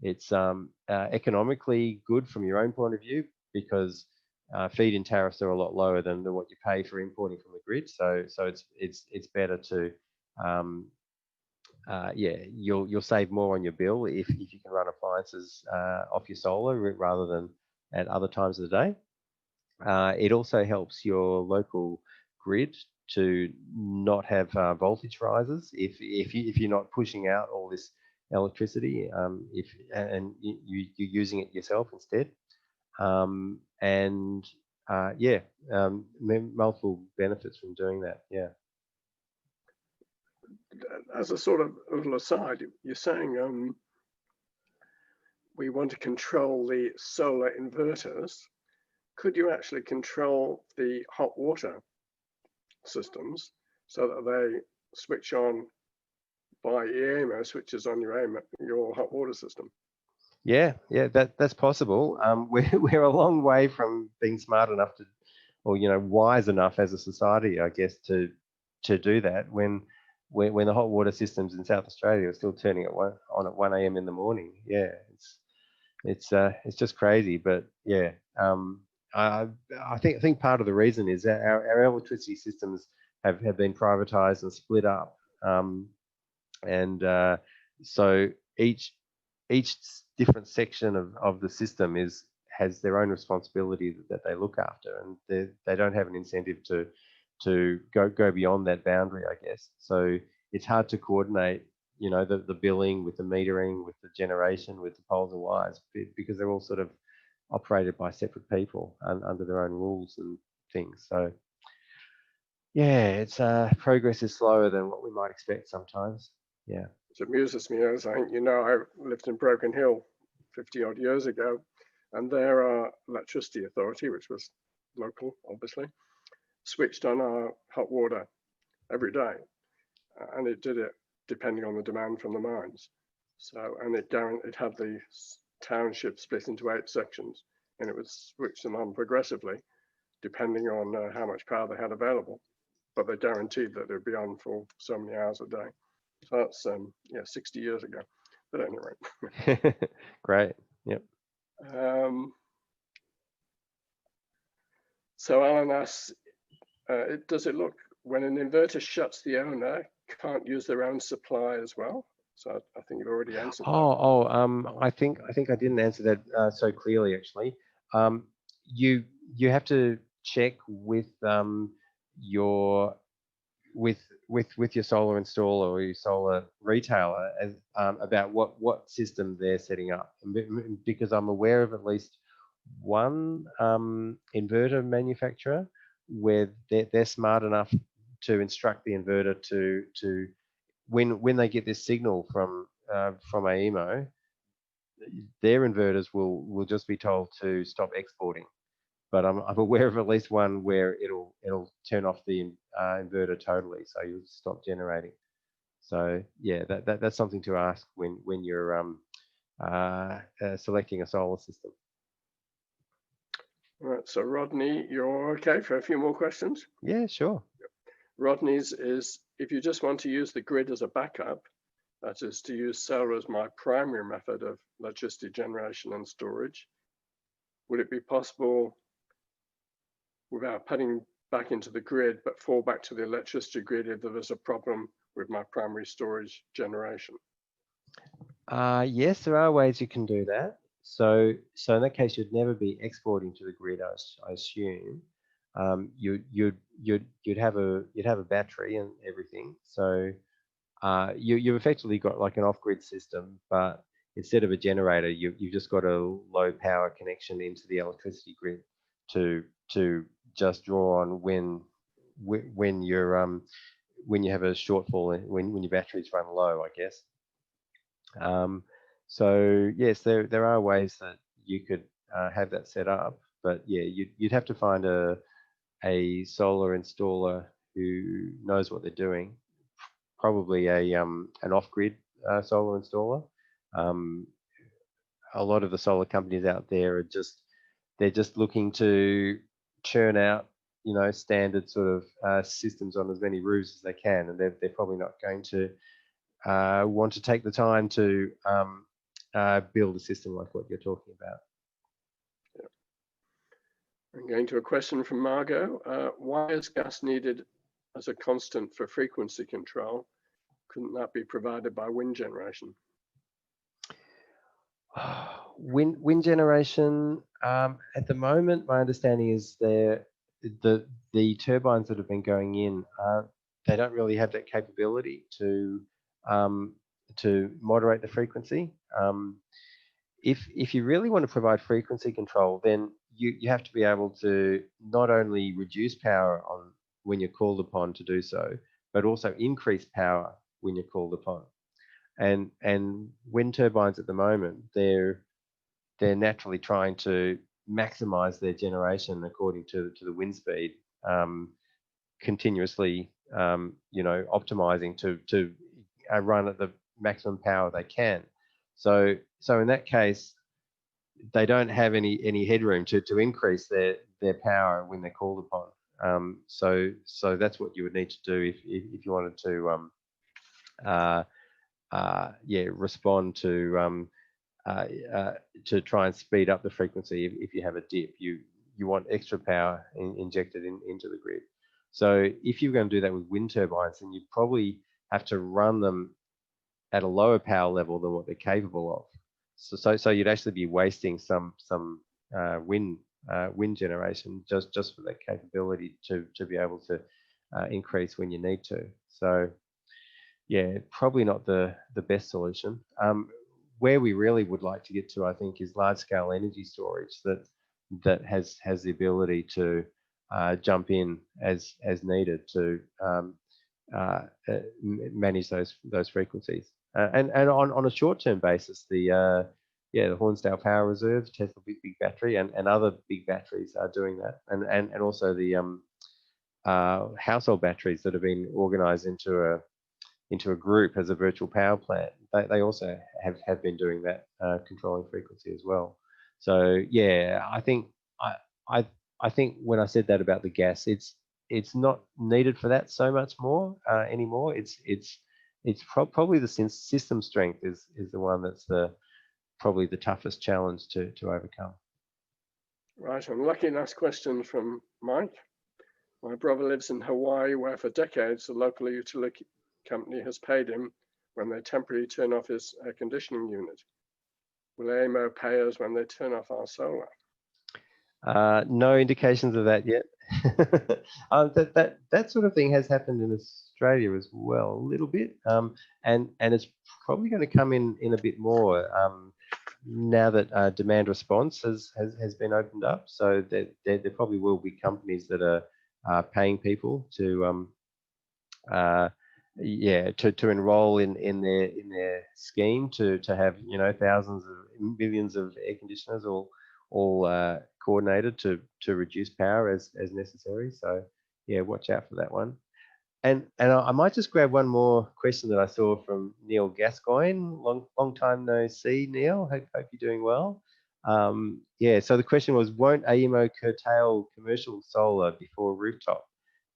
S2: It's economically good from your own point of view, because feed-in tariffs are a lot lower than what you pay for importing from the grid. So it's better to yeah, you'll save more on your bill if you can run appliances off your solar rather than at other times of the day. It also helps your local grid to not have voltage rises if you're not pushing out all this electricity, and you're using it yourself instead. And yeah, multiple benefits from doing that. Yeah.
S1: As a sort of little aside, you're saying we want to control the solar inverters. Could you actually control the hot water systems so that they switch on by AEMO switches on your hot water system?
S2: Yeah, that's possible. We're a long way from being smart enough to, or wise enough as a society, I guess, to do that. When the hot water systems in South Australia are still turning on at 1 a.m. in the morning. Yeah, it's just crazy. But yeah, I think part of the reason is that our electricity systems have been privatised and split up, and so each different section of the system has their own responsibility that they look after, and they don't have an incentive to go beyond that boundary, I guess. So it's hard to coordinate, the billing with the metering, with the generation, with the poles and wires, because they're all sort of operated by separate people and under their own rules and things. So yeah, it's progress is slower than what we might expect sometimes. Yeah.
S1: It amuses me, as I think I lived in Broken Hill 50 odd years ago, and their electricity authority, which was local, obviously, switched on our hot water every day, and it did it depending on the demand from the mines. So, and it had the township split into 8 sections, and it would switch them on progressively depending on how much power they had available, but they guaranteed that they'd be on for so many hours a day. So that's 60 years ago. But anyway.
S2: Great. Yep.
S1: So Alan asks, does it look when an inverter shuts, the owner can't use their own supply as well? So I think you've already answered that.
S2: I think I didn't answer that so clearly, actually. You have to check with with your solar installer or your solar retailer as, about what system they're setting up, because I'm aware of at least one inverter manufacturer where they're smart enough to instruct the inverter to when they get this signal from AEMO, their inverters will just be told to stop exporting. But I'm aware of at least one where it'll turn off the inverter totally, so you'll stop generating. So yeah, that's something to ask when you're selecting a solar system.
S1: All right, so Rodney, you're okay for a few more questions?
S2: Yeah, sure.
S1: Rodney's is, if you just want to use the grid as a backup, that is to use solar as my primary method of electricity generation and storage, would it be possible without putting back into the grid, but fall back to the electricity grid if there was a problem with my primary storage generation?
S2: Yes, there are ways you can do that. So in that case, you'd never be exporting to the grid, I assume. You'd have a battery and everything. So you've effectively got like an off-grid system, but instead of a generator, you've just got a low power connection into the electricity grid to just draw on when you have a shortfall, when your batteries run low, I guess. So yes, there are ways that you could have that set up, but yeah, you'd have to find a solar installer who knows what they're doing. Probably an off-grid solar installer. A lot of the solar companies out there they're just looking to churn out, standard sort of systems on as many roofs as they can, and they're probably not going to want to take the time to build a system like what you're talking about.
S1: Yeah. I'm going to a question from Margot. Why is gas needed as a constant for frequency control? Couldn't that be provided by wind generation?
S2: Wind generation, at the moment, my understanding is the turbines that have been going in, they don't really have that capability to moderate the frequency. If you really want to provide frequency control, then you have to be able to not only reduce power on when you're called upon to do so, but also increase power when you're called upon. And wind turbines at the moment, they're naturally trying to maximize their generation according to the wind speed, continuously, optimizing to run at the maximum power they can. So in that case, they don't have any headroom to increase their power when they're called upon. So that's what you would need to do if you wanted to respond to try and speed up the frequency. If you have a dip, you want extra power injected into the grid. So if you're going to do that with wind turbines, then you probably have to run them at a lower power level than what they're capable of. So you'd actually be wasting some wind generation just for that capability to be able to increase when you need to. So yeah, probably not the best solution. Where we really would like to get to, I think, is large scale energy storage that has the ability to jump in as needed to manage those frequencies. And on a short-term basis, the Hornsdale Power Reserve, Tesla big battery, and other big batteries are doing that, and also the household batteries that have been organised into a group as a virtual power plant. They also have been doing that, controlling frequency as well. So yeah, I think when I said that about the gas, it's not needed for that so much more anymore. It's probably the system strength is the one that's probably the toughest challenge to overcome.
S1: Right, I'm lucky. Last question from Mike. My brother lives in Hawaii, where for decades the local utility company has paid him when they temporarily turn off his air conditioning unit. Will AEMO pay us when they turn off our solar?
S2: No indications of that yet. That sort of thing has happened in Australia as well, a little bit, and it's probably going to come in a bit more now that demand response has been opened up. So there probably will be companies that are paying people to to enroll in their scheme to have thousands of millions of air conditioners all coordinated to reduce power as necessary. So yeah, watch out for that one. And I might just grab one more question that I saw from Neil Gascoigne. Long time no see, Neil. Hope you're doing well. Yeah. So the question was, won't AEMO curtail commercial solar before rooftop?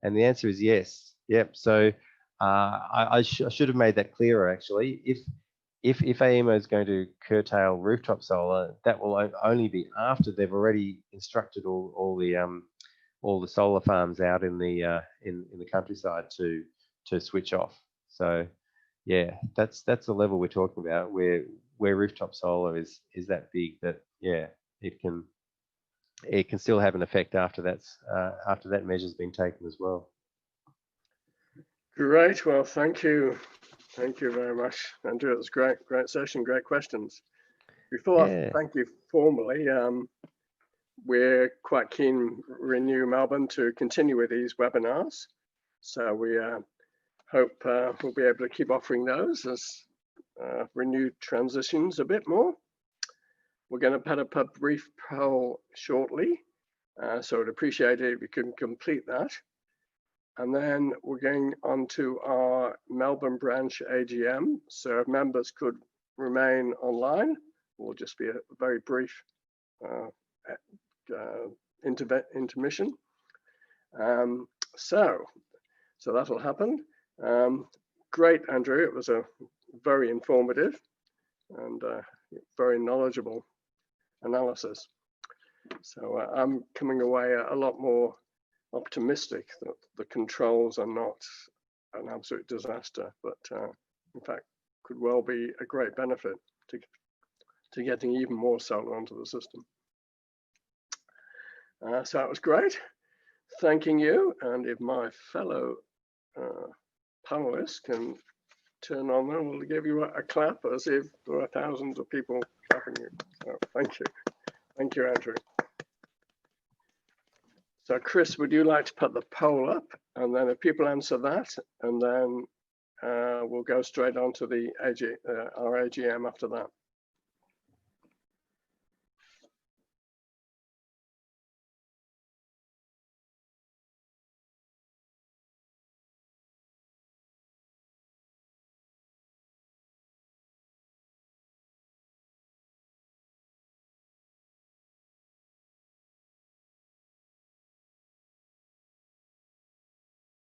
S2: And the answer is yes. Yep. So I should have made that clearer actually. If AEMO is going to curtail rooftop solar, that will only be after they've already instructed all the solar farms out in the countryside to switch off. So yeah, that's the level we're talking about, where rooftop solar is that big that yeah, it can still have an effect after that measure's been taken as well.
S1: Great. Well, thank you very much, Andrew. It was great session, great questions. Before I thank you formally, we're quite keen, Renew Melbourne, to continue with these webinars. So we hope we'll be able to keep offering those as Renew transitions a bit more. We're going to put up a brief poll shortly, so I'd appreciate it if you can complete that. And then we're going on to our Melbourne branch AGM. So if members could remain online, will just be a very brief intermission. So that'll happen. Great, Andrew. It was a very informative and very knowledgeable analysis. So I'm coming away a lot more optimistic that the controls are not an absolute disaster, but in fact could well be a great benefit to getting even more solar onto the system. So that was great. Thanking you, and if my fellow panelists can turn on them, we'll give you a clap as if there are thousands of people clapping you. So thank you. Thank you, Andrew. So Chris, would you like to put the poll up? And then if people answer that, and then we'll go straight on to the our AGM after that.